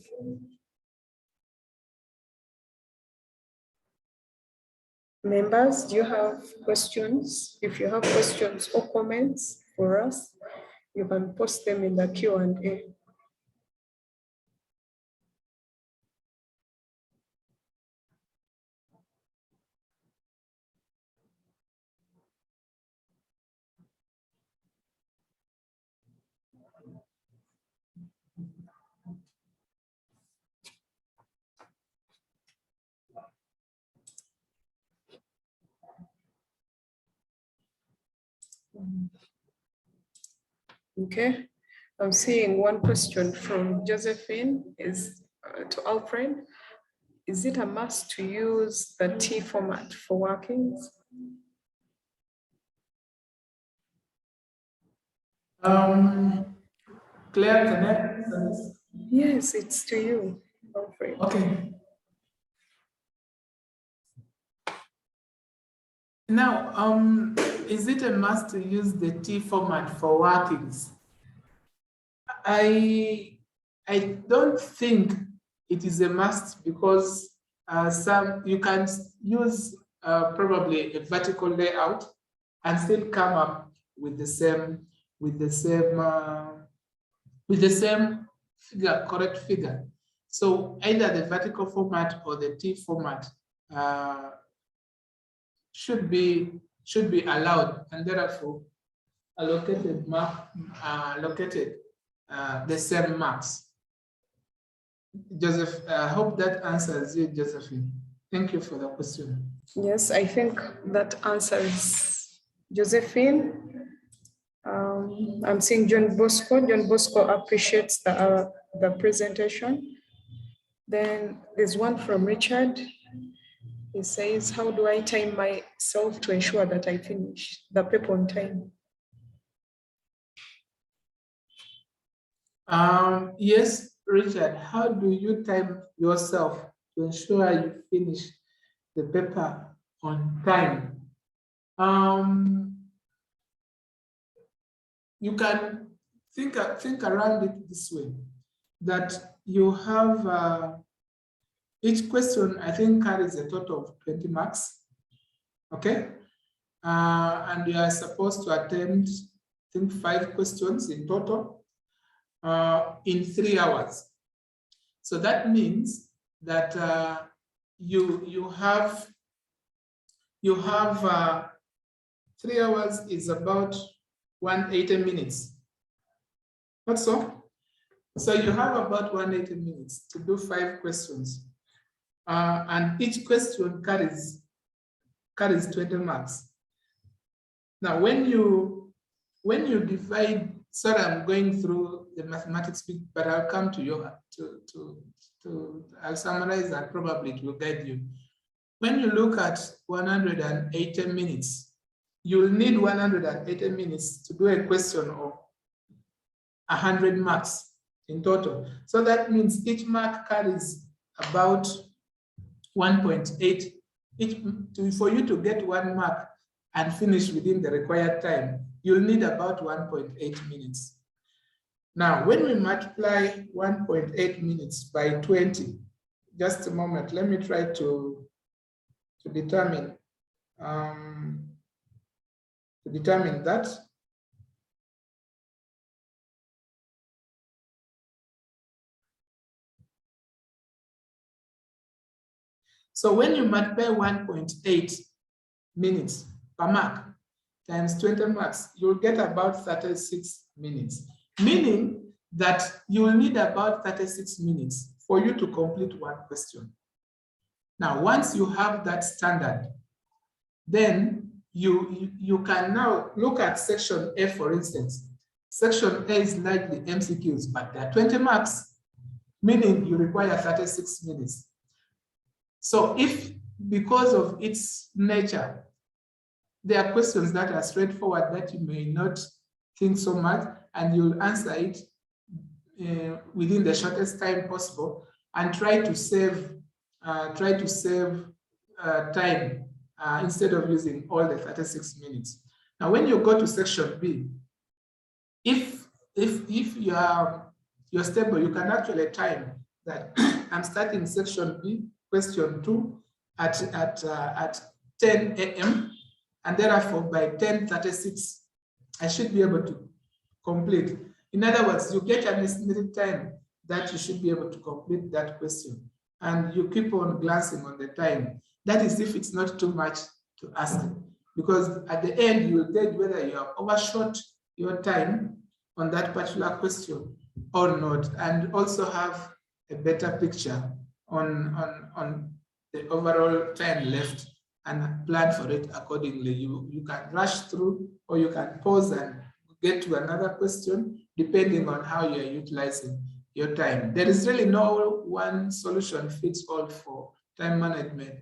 Speaker 1: Members, do you have questions? If you have questions or comments for us, you can post them in the Q&A. Okay, I'm seeing one question from Josephine to Alfred. Is it a must to use the T format for workings?
Speaker 2: Claire, can I answer this?
Speaker 1: Yes, it's to you, Alfred.
Speaker 2: Okay. Now, is it a must to use the T format for workings? I don't think it is a must, because you can use probably a vertical layout and still come up with the same figure, correct figure. So either the vertical format or the T format should be allowed, and therefore allocated the same marks. Joseph, I hope that answers you, Josephine. Thank you for the question.
Speaker 1: Yes, I think that answers Josephine. I'm seeing John Bosco. John Bosco appreciates the presentation. Then there's one from Richard. He says, how do I time myself to ensure that I finish the paper on time?
Speaker 2: Yes, Richard, how do you time yourself to ensure you finish the paper on time? You can think around it this way, that you have each question, I think, carries a total of 20 marks, okay? And you are supposed to attempt, I think, 5 questions in total in 3 hours. So that means that you have 3 hours is about 180 minutes. That's all. So you have about 180 minutes to do 5 questions. and each question carries 20 marks. Now, when you divide, sorry, I'm going through the mathematics bit, but I'll come to you I'll summarize that, probably it will guide you. When you look at 180 minutes, you'll need 180 minutes to do a question of 100 marks in total. So that means each mark carries about 1.8. For you to get 1 mark and finish within the required time, you'll need about 1.8 minutes. Now, when we multiply 1.8 minutes by 20, just a moment, let me try to determine that. So when you multiply 1.8 minutes per mark times 20 marks, you'll get about 36 minutes, meaning that you will need about 36 minutes for you to complete one question. Now, once you have that standard, then you can now look at section A, for instance. Section A is likely MCQs, but there are 20 marks, meaning you require 36 minutes. So if, because of its nature, there are questions that are straightforward that you may not think so much, and you'll answer it within the shortest time possible, and try to save time instead of using all the 36 minutes. Now, when you go to section B, if you're stable, you can actually time that I'm starting section B, question 2 at 10 a.m. and therefore by 10:36, I should be able to complete. In other words, you get an estimated time that you should be able to complete that question, and you keep on glancing on the time. That is if it's not too much to ask, because at the end you will get whether you have overshot your time on that particular question or not, and also have a better picture on the overall time left and plan for it accordingly. You can rush through, or you can pause and get to another question, depending on how you're utilizing your time. There is really no one solution fits all for time management,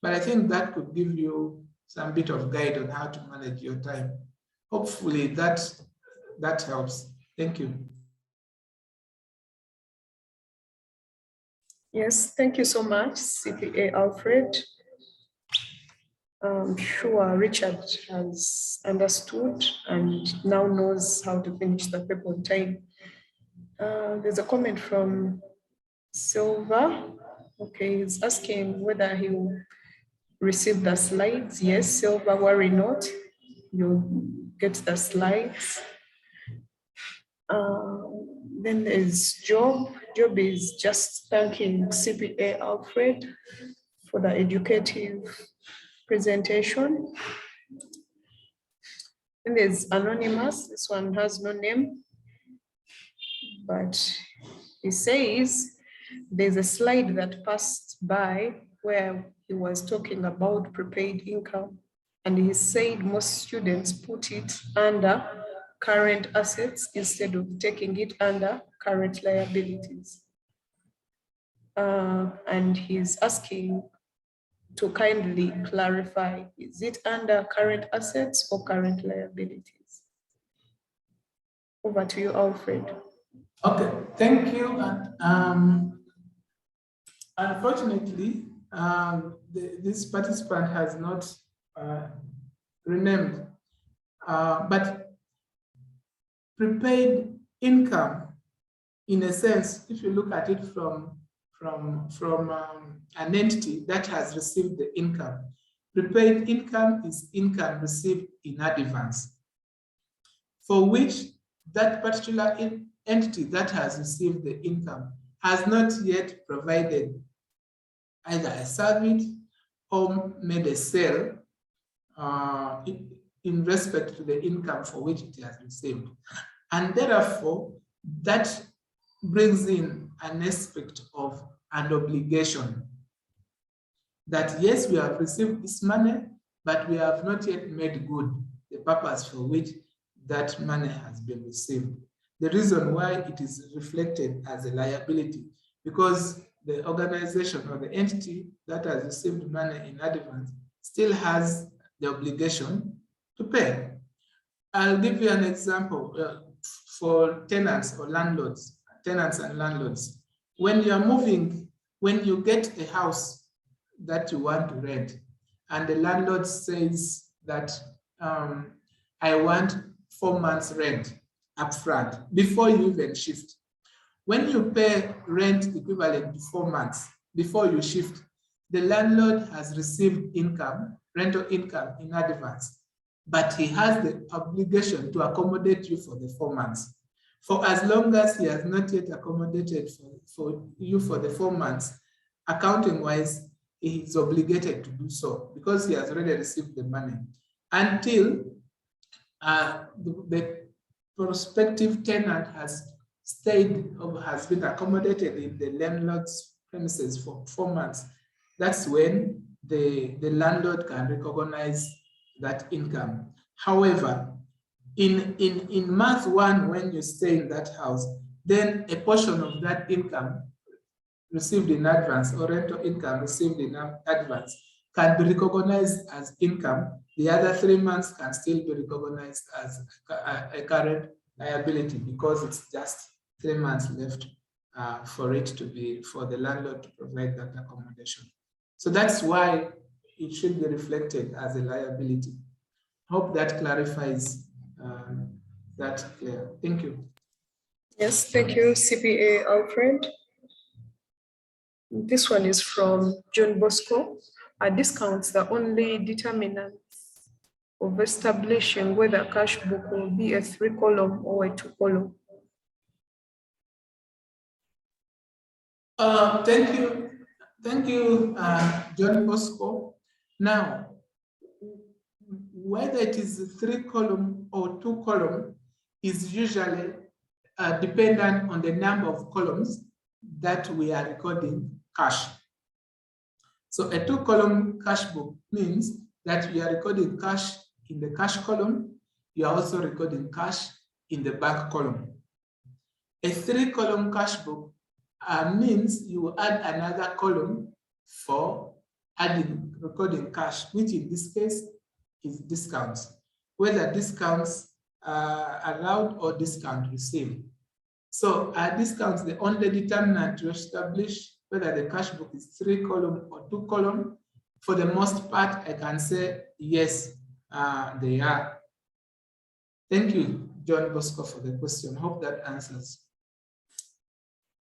Speaker 2: but I think that could give you some bit of guide on how to manage your time. Hopefully that helps. Thank you.
Speaker 1: Yes, thank you so much, CPA Alfred. I'm sure Richard has understood and now knows how to finish the paper on time. There's a comment from Silva. Okay, he's asking whether he will receive the slides. Yes, Silva, worry not. You'll get the slides. Then there's Job. Job is just thanking CPA Alfred for the educative presentation. And there's Anonymous. This one has no name, but he says there's a slide that passed by where he was talking about prepaid income, and he said most students put it under current assets instead of taking it under current liabilities. And he's asking to kindly clarify, is it under current assets or current liabilities? Over to you, Alfred.
Speaker 2: Okay, thank you. Unfortunately, this participant has not renamed, but prepaid income, in a sense, if you look at it from an entity that has received the income, prepaid income is income received in advance, for which that particular entity that has received the income has not yet provided either a service or made a sale in respect to the income for which it has received. And therefore, that brings in an aspect of an obligation. that yes, we have received this money, but we have not yet made good the purpose for which that money has been received. The reason why it is reflected as a liability, because the organization or the entity that has received money in advance still has the obligation to pay. I'll give you an example for tenants or landlords, tenants and landlords. When you're moving, when you get a house that you want to rent, and the landlord says that I want 4 months rent upfront before you even shift. When you pay rent equivalent to 4 months before you shift, the landlord has received income, rental income in advance, but he has the obligation to accommodate you for the 4 months. For as long as he has not yet accommodated for you for the 4 months, accounting-wise, he is obligated to do so because he has already received the money until the prospective tenant has stayed or has been accommodated in the landlord's premises for 4 months. That's when the landlord can recognize that income. However, in month 1, when you stay in that house, then a portion of that income received in advance or rental income received in advance can be recognized as income. The other 3 months can still be recognized as a current liability because it's just 3 months left for the landlord to provide that accommodation. So that's why it should be reflected as a liability. Hope that clarifies that clear. Thank you.
Speaker 1: Yes, thank you, CPA Alfred. This one is from John Bosco. Are discounts the only determinants of establishing whether cash book will be a 3-column or a 2-column?
Speaker 2: Thank you, John Bosco. Now, whether it is a 3-column or 2-column is usually dependent on the number of columns that we are recording cash. So a 2-column cash book means that you are recording cash in the cash column. You are also recording cash in the back column. A 3-column cash book means you add another column for recording cash, which in this case is discounts, whether discounts allowed or discount received. So are discounts the only determinant to establish whether the cash book is 3-column or 2-column? For the most part, I can say yes, they are. Thank you, John Bosco, for the question. Hope that answers.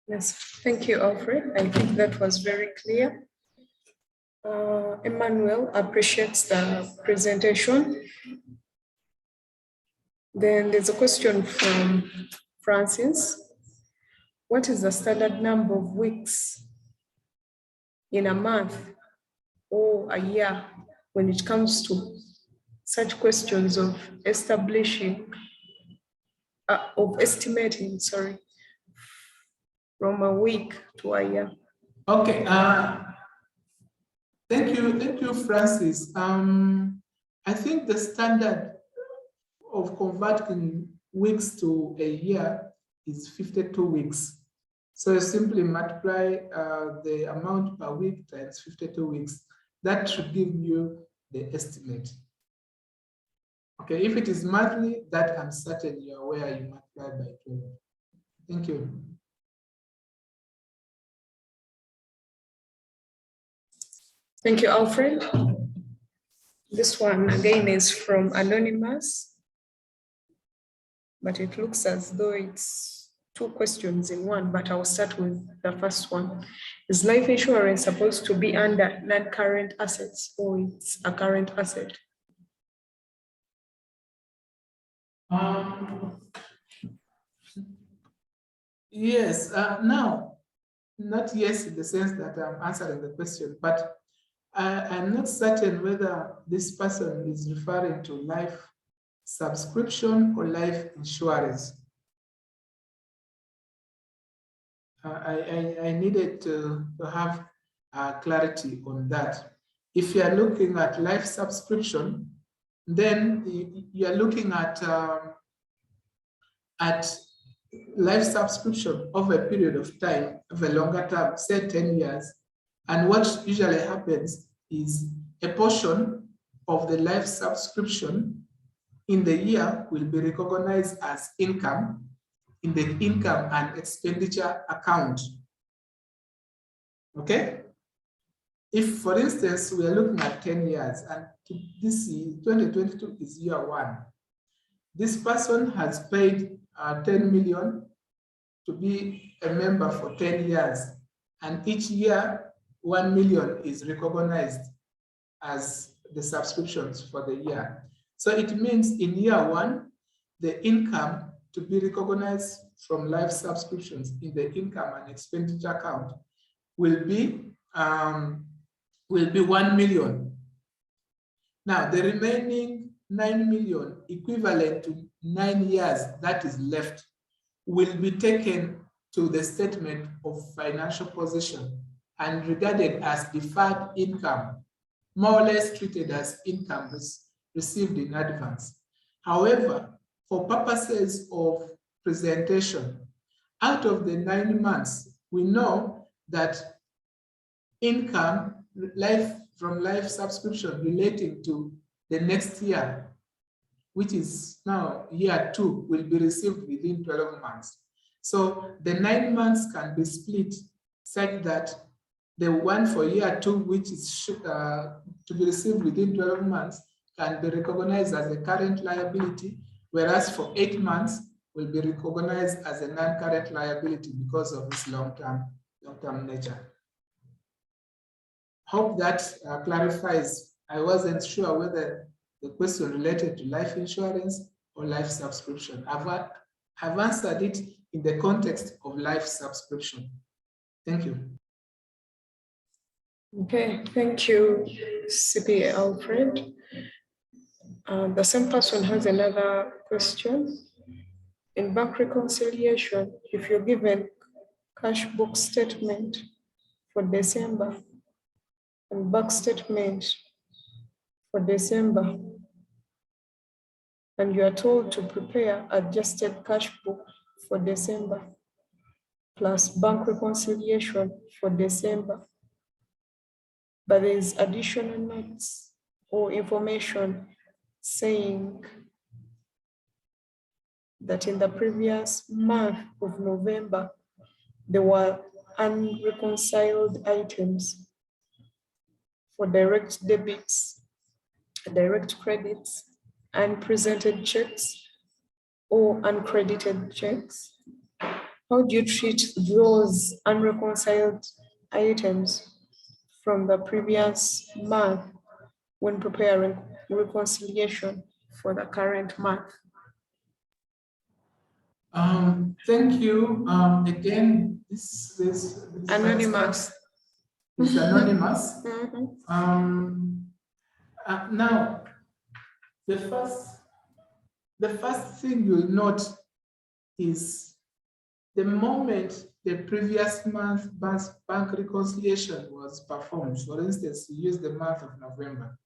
Speaker 1: Yes, thank you, Alfred. I think that was very clear. Emmanuel appreciates the presentation. Then there's a question from Francis. What is the standard number of weeks in a month or a year when it comes to such questions of estimating, from a week to a year?
Speaker 2: Okay, thank you, Francis. I think the standard of converting weeks to a year is 52 weeks. So you simply multiply the amount per week times 52 weeks. That should give you the estimate. Okay, if it is monthly, that I'm certain you're aware you multiply by 12. Thank you.
Speaker 1: Thank you, Alfred. This one again is from Anonymous, but it looks as though it's 2 questions in one, but I'll start with the first one. Is life insurance supposed to be under non-current assets or it's a current asset?
Speaker 2: Yes, now, not yes in the sense that I'm answering the question, but I'm not certain whether this person is referring to life subscription or life insurance. I needed to have clarity on that. If you are looking at life subscription, then you are looking at life subscription over a period of time, of a longer term, say 10 years. And what usually happens is a portion of the life subscription in the year will be recognized as income in the income and expenditure account. Okay? If, for instance, we are looking at 10 years and this is 2022 is year one, this person has paid 10 million to be a member for 10 years, and each year 1 million is recognized as the subscriptions for the year. So it means in year one, the income to be recognized from life subscriptions in the income and expenditure account will be 1 million. Now, the remaining 9 million, equivalent to 9 years that is left, will be taken to the statement of financial position and regarded as deferred income, more or less treated as income received in advance. However, for purposes of presentation, out of the 9 months, we know that income from life subscription relating to the next year, which is now year 2, will be received within 12 months. So the 9 months can be split such that the one for year 2, which is to be received within 12 months, can be recognized as a current liability, whereas for 8 months will be recognized as a non-current liability because of its long-term nature. Hope that clarifies. I wasn't sure whether the question related to life insurance or life subscription. I've answered it in the context of life subscription. Thank you.
Speaker 1: Okay, thank you, CPA Alfred. The same person has another question. In bank reconciliation, if you're given cash book statement for December and bank statement for December, and you are told to prepare adjusted cash book for December plus bank reconciliation for December, but there is additional notes or information saying that in the previous month of November, there were unreconciled items for direct debits, direct credits, unpresented checks, or uncredited checks. How do you treat those unreconciled items from the previous month when preparing reconciliation for the current month?
Speaker 2: Thank you. Again, this
Speaker 1: Anonymous.
Speaker 2: It's anonymous.
Speaker 1: Mm-hmm.
Speaker 2: Now, the first thing you'll note is the moment the previous month bank reconciliation was performed. For instance, you use the month of November.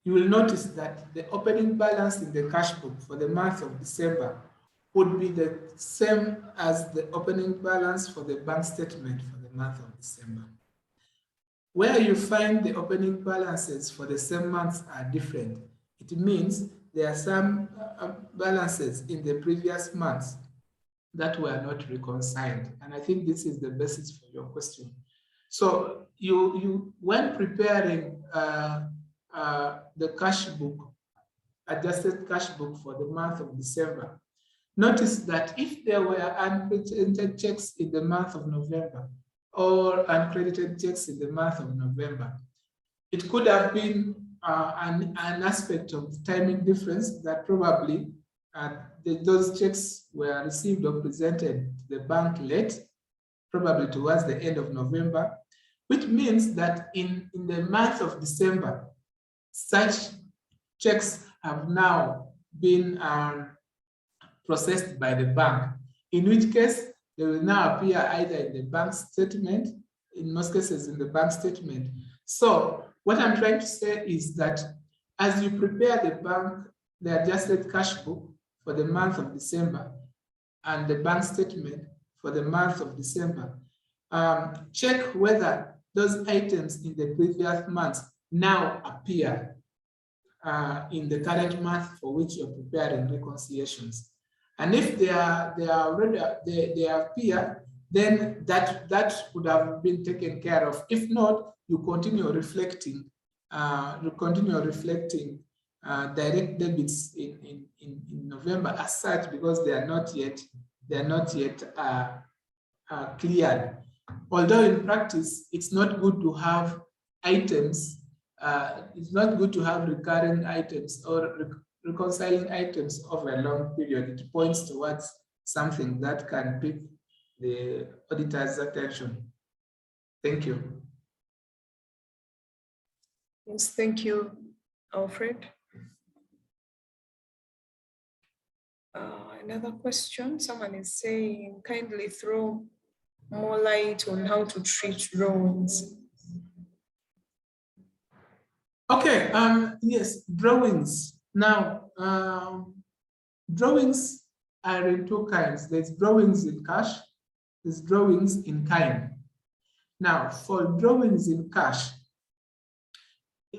Speaker 2: You will notice that the opening balance in the cash book for the month of December would be the same as the opening balance for the bank statement for the month of December. Where you find the opening balances for the same months are different, it means there are some balances in the previous months that were not reconciled. And I think this is the basis for your question. So you when preparing the cash book, adjusted cash book for the month of December, notice that if there were unpresented checks in the month of November or uncredited checks in the month of November, it could have been an aspect of timing difference that probably those checks were received or presented to the bank late, probably towards the end of November, which means that in the month of December, such checks have now been processed by the bank, in which case they will now appear either in the bank statement, in most cases in the bank statement. So What I'm trying to say is that as you prepare the adjusted cash book for the month of December and the bank statement for the month of December, check whether those items in the previous months now appear in the current month for which you're preparing reconciliations. And if they appear, then that would have been taken care of. If not, you continue reflecting direct debits in November as such, because they are not yet cleared. Although in practice, it's not good to have items. It's not good to have recurring items or reconciling items over a long period. It points towards something that can pick the auditor's attention. Thank you.
Speaker 1: Yes, thank you, Alfred. Another question, someone is saying, kindly throw more light on how to treat drawings.
Speaker 2: Okay, yes, drawings. Now, drawings are in two kinds. There's drawings in cash, there's drawings in kind. Now, for drawings in cash,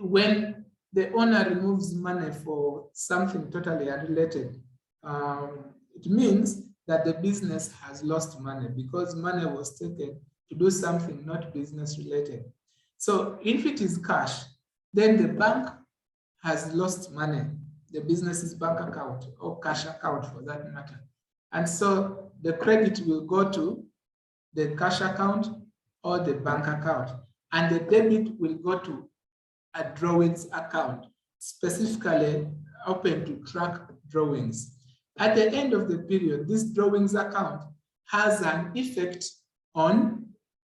Speaker 2: when the owner removes money for something totally unrelated, it means that the business has lost money because money was taken to do something not business related. So if it is cash, then the bank has lost money, the business's bank account or cash account for that matter. And so the credit will go to the cash account or the bank account, and the debit will go to a drawings account, specifically open to track drawings. At the end of the period, this drawings account has an effect on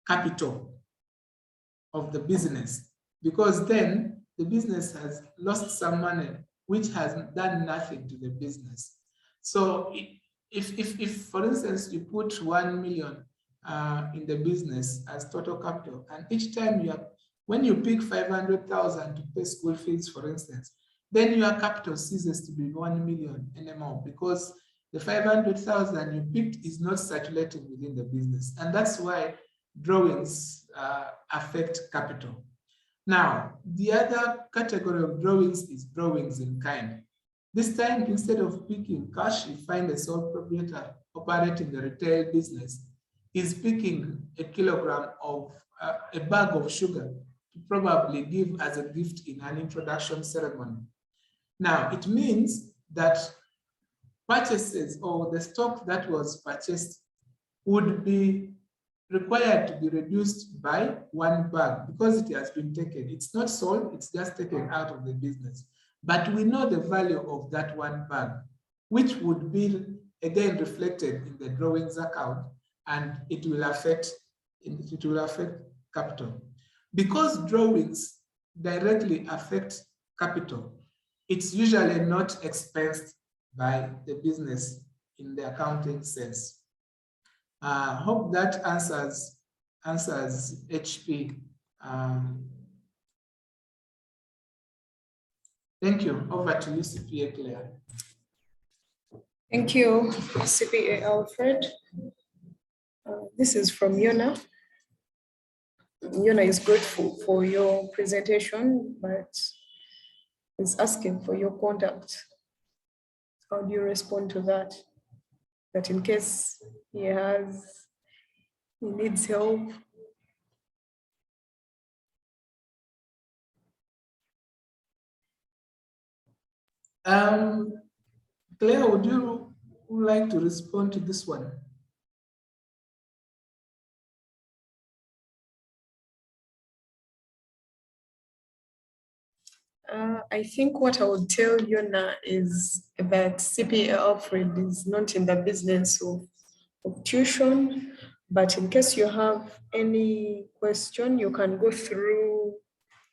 Speaker 2: capital of the business, because then the business has lost some money which has done nothing to the business. So if for instance, you put 1 million in the business as total capital, and each time when you pick 500,000 to pay school fees, for instance, then your capital ceases to be 1 million anymore, because the 500,000 you picked is not circulating within the business. And that's why drawings affect capital. Now, the other category of drawings is drawings in kind. This time, instead of picking cash, you find a sole proprietor operating the retail business is picking a kilogram of a bag of sugar to probably give as a gift in an introduction ceremony. Now, it means that purchases or the stock that was purchased would be required to be reduced by 1 bag because it has been taken. It's not sold, it's just taken out of the business. But we know the value of that 1 bag, which would be again reflected in the drawings account, and it will affect capital. Because drawings directly affect capital, it's usually not expensed by the business in the accounting sense. Hope that answers HP. Thank you. Over to you, CPA Claire.
Speaker 1: Thank you, CPA Alfred. This is from Yona. Yona is grateful for your presentation, but is asking for your contact. How do you respond to that? That in case he needs help.
Speaker 2: Claire, would you like to respond to this one?
Speaker 1: I think what I would tell you now is that CPA Alfred is not in the business of tuition, but in case you have any question, you can go through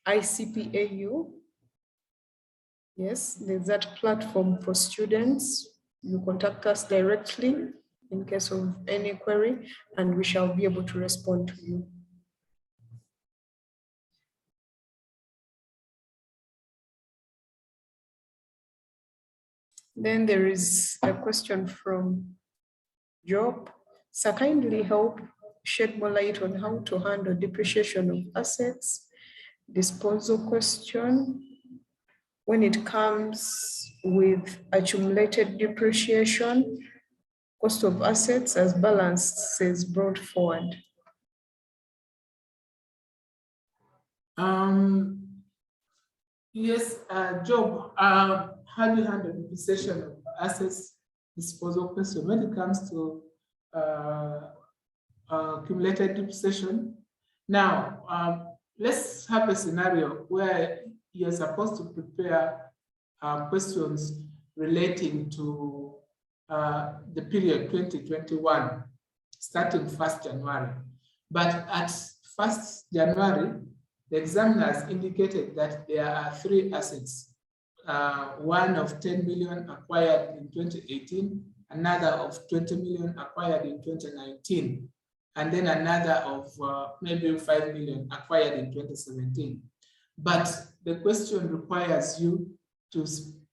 Speaker 1: ICPAU. Yes, there's that platform for students. You contact us directly in case of any query, and we shall be able to respond to you. Then there is a question from Job. So kindly help shed more light on how to handle depreciation of assets. Disposal question. When it comes with accumulated depreciation, cost of assets as balanced says brought forward.
Speaker 2: Yes, Job, how do you handle depreciation of assets disposal question when it comes to accumulated depreciation? Now, let's have a scenario where you're supposed to prepare questions relating to the period 2021, starting 1st January. But at 1st January, the examiners indicated that there are 3 assets, one of 10 million acquired in 2018, another of 20 million acquired in 2019, and then another of maybe 5 million acquired in 2017. But the question requires you to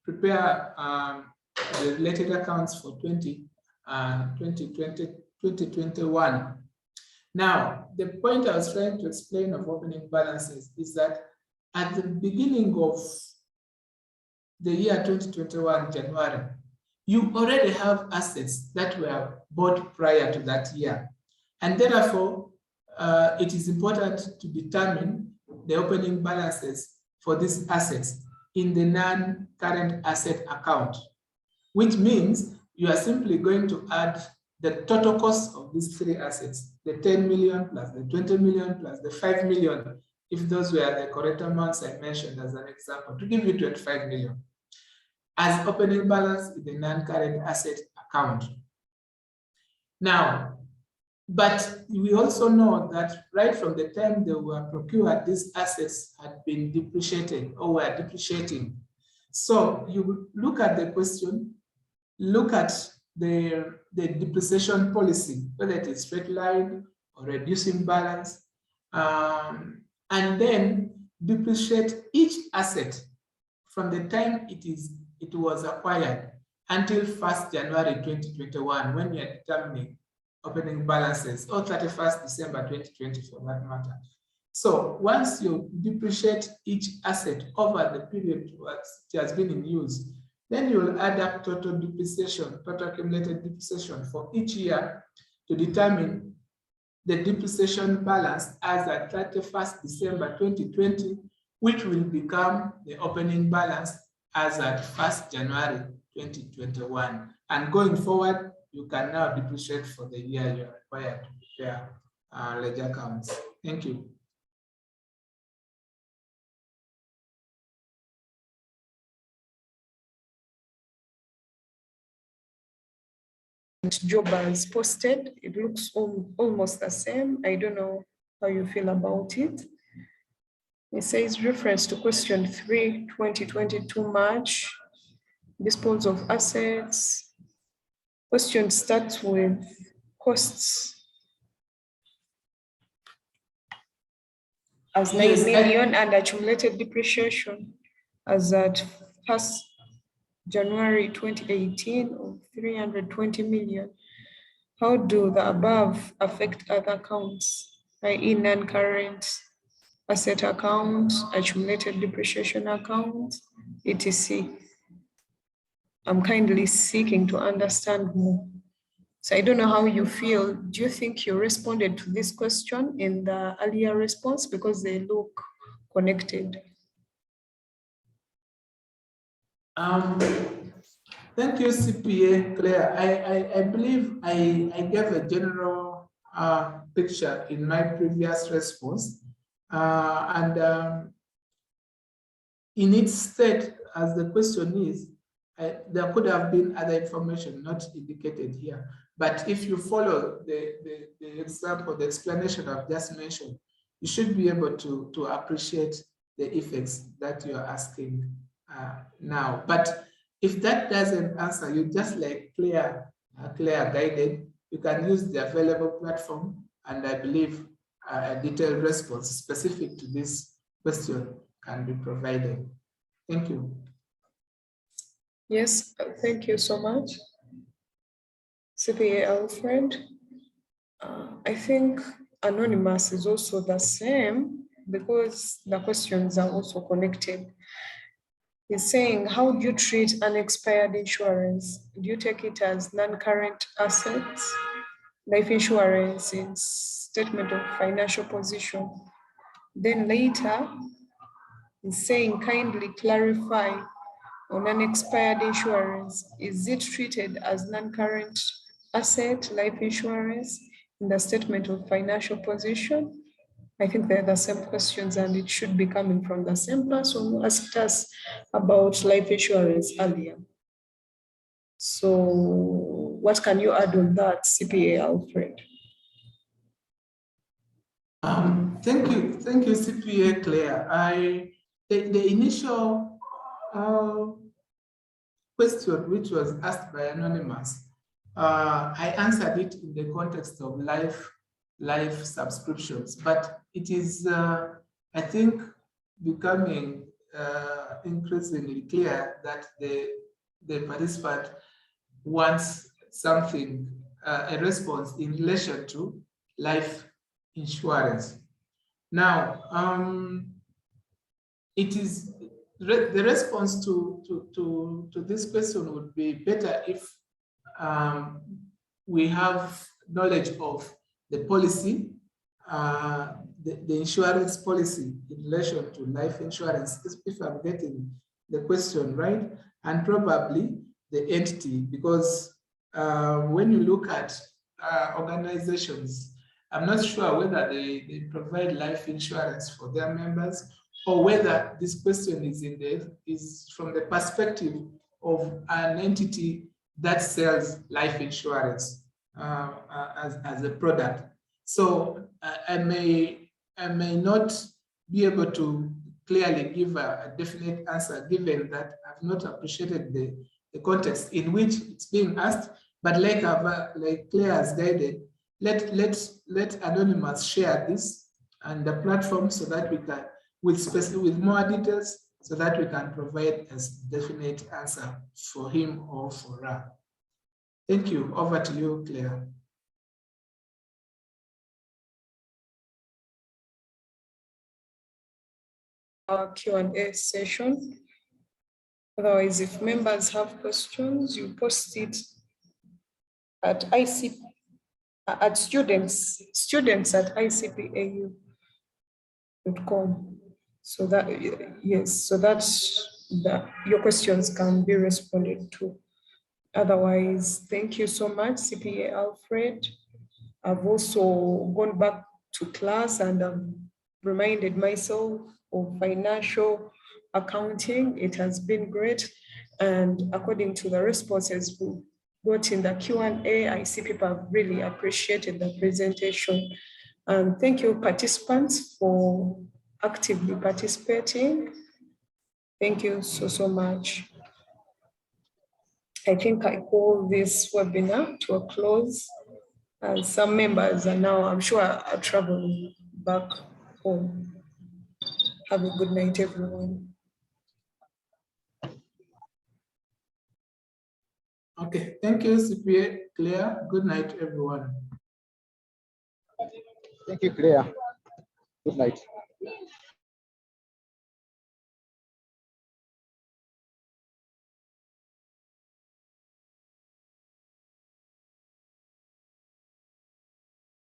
Speaker 2: prepare the related accounts for 2021. Now, the point I was trying to explain of opening balances is that at the beginning of the year 2021, January, you already have assets that were bought prior to that year. And therefore, it is important to determine the opening balances for these assets in the non-current asset account, which means you are simply going to add the total cost of these 3 assets, the 10 million plus the 20 million plus the 5 million, if those were the correct amounts I mentioned as an example, to give you 25 million, as opening balance in the non-current asset account. Now, but we also know that right from the time they were procured, these assets had been depreciated or were depreciating. So you look at the question, look at the depreciation policy, whether it is straight line or reducing balance, and then depreciate each asset from the time it was acquired until 1st January 2021, when you are determining opening balances, or 31st December 2020 for that matter. So once you depreciate each asset over the period it has been in use, then you will add up total depreciation, total accumulated depreciation for each year to determine the depreciation balance as at 31st December 2020, which will become the opening balance as at 1st January 2021. And going forward, you can now depreciate for the year you're required to prepare ledger accounts. Thank you.
Speaker 1: Job has posted, it looks almost the same. I don't know how you feel about it. It says reference to question 3, 2022 March, disposal of assets. Question starts with costs as 9 million and accumulated depreciation as at 1st January 2018 of 320 million. How do the above affect other accounts, i.e. non-current asset accounts, accumulated depreciation accounts, etc.? I'm kindly seeking to understand more. So I don't know how you feel. Do you think you responded to this question in the earlier response because they look connected?
Speaker 2: Thank you, CPA Claire. I believe I gave a general picture in my previous response. In its state, as the question is, there could have been other information not indicated here. But if you follow the example, the explanation I've just mentioned, you should be able to appreciate the effects that you're asking now. But if that doesn't answer you, just like Claire guided, you can use the available platform, and I believe a detailed response specific to this question can be provided. Thank you.
Speaker 1: Yes, thank you so much, CPA Alfred. I think anonymous is also the same because the questions are also connected. He's saying, how do you treat unexpired insurance? Do you take it as non-current assets? Life insurance is statement of financial position. Then later, he's saying, kindly clarify on unexpired insurance. Is it treated as non-current asset, life insurance, in the statement of financial position? I think they're the same questions and it should be coming from the same person who asked us about life insurance earlier. So what can you add on that, CPA Alfred?
Speaker 2: Thank you, CPA Claire. The initial question, which was asked by Anonymous, I answered it in the context of life subscriptions, but it is, I think, becoming increasingly clear that the participant wants something, a response in relation to life insurance. Now, it is the response to this question would be better if we have knowledge of the policy, the insurance policy in relation to life insurance, if I'm getting the question right, and probably the entity, because when you look at organizations, I'm not sure whether they provide life insurance for their members or whether this question is from the perspective of an entity that sells life insurance as a product. So I may not be able to clearly give a definite answer, given that I've not appreciated the context in which it's being asked. But like Claire has guided, let Anonymous share this and the platform so that we can, with more details, so that we can provide a definite answer for him or for her. Thank you. Over to you, Claire.
Speaker 1: Our Q&A session. Otherwise, if members have questions, you post it at students at ICPAU.com. So that, yes, so that your questions can be responded to. Otherwise, thank you so much, CPA Alfred. I've also gone back to class and I've reminded myself of financial accounting. It has been great. And according to the responses we got in the Q&A, I see people have really appreciated the presentation. And thank you, participants, for actively participating. Thank you so much. I think I call this webinar to a close. And some members are now, I'm sure, are traveling back home. Have a good night, everyone.
Speaker 2: Okay, thank you, CPA Claire. Good night, everyone.
Speaker 3: Thank you, Claire. Good night.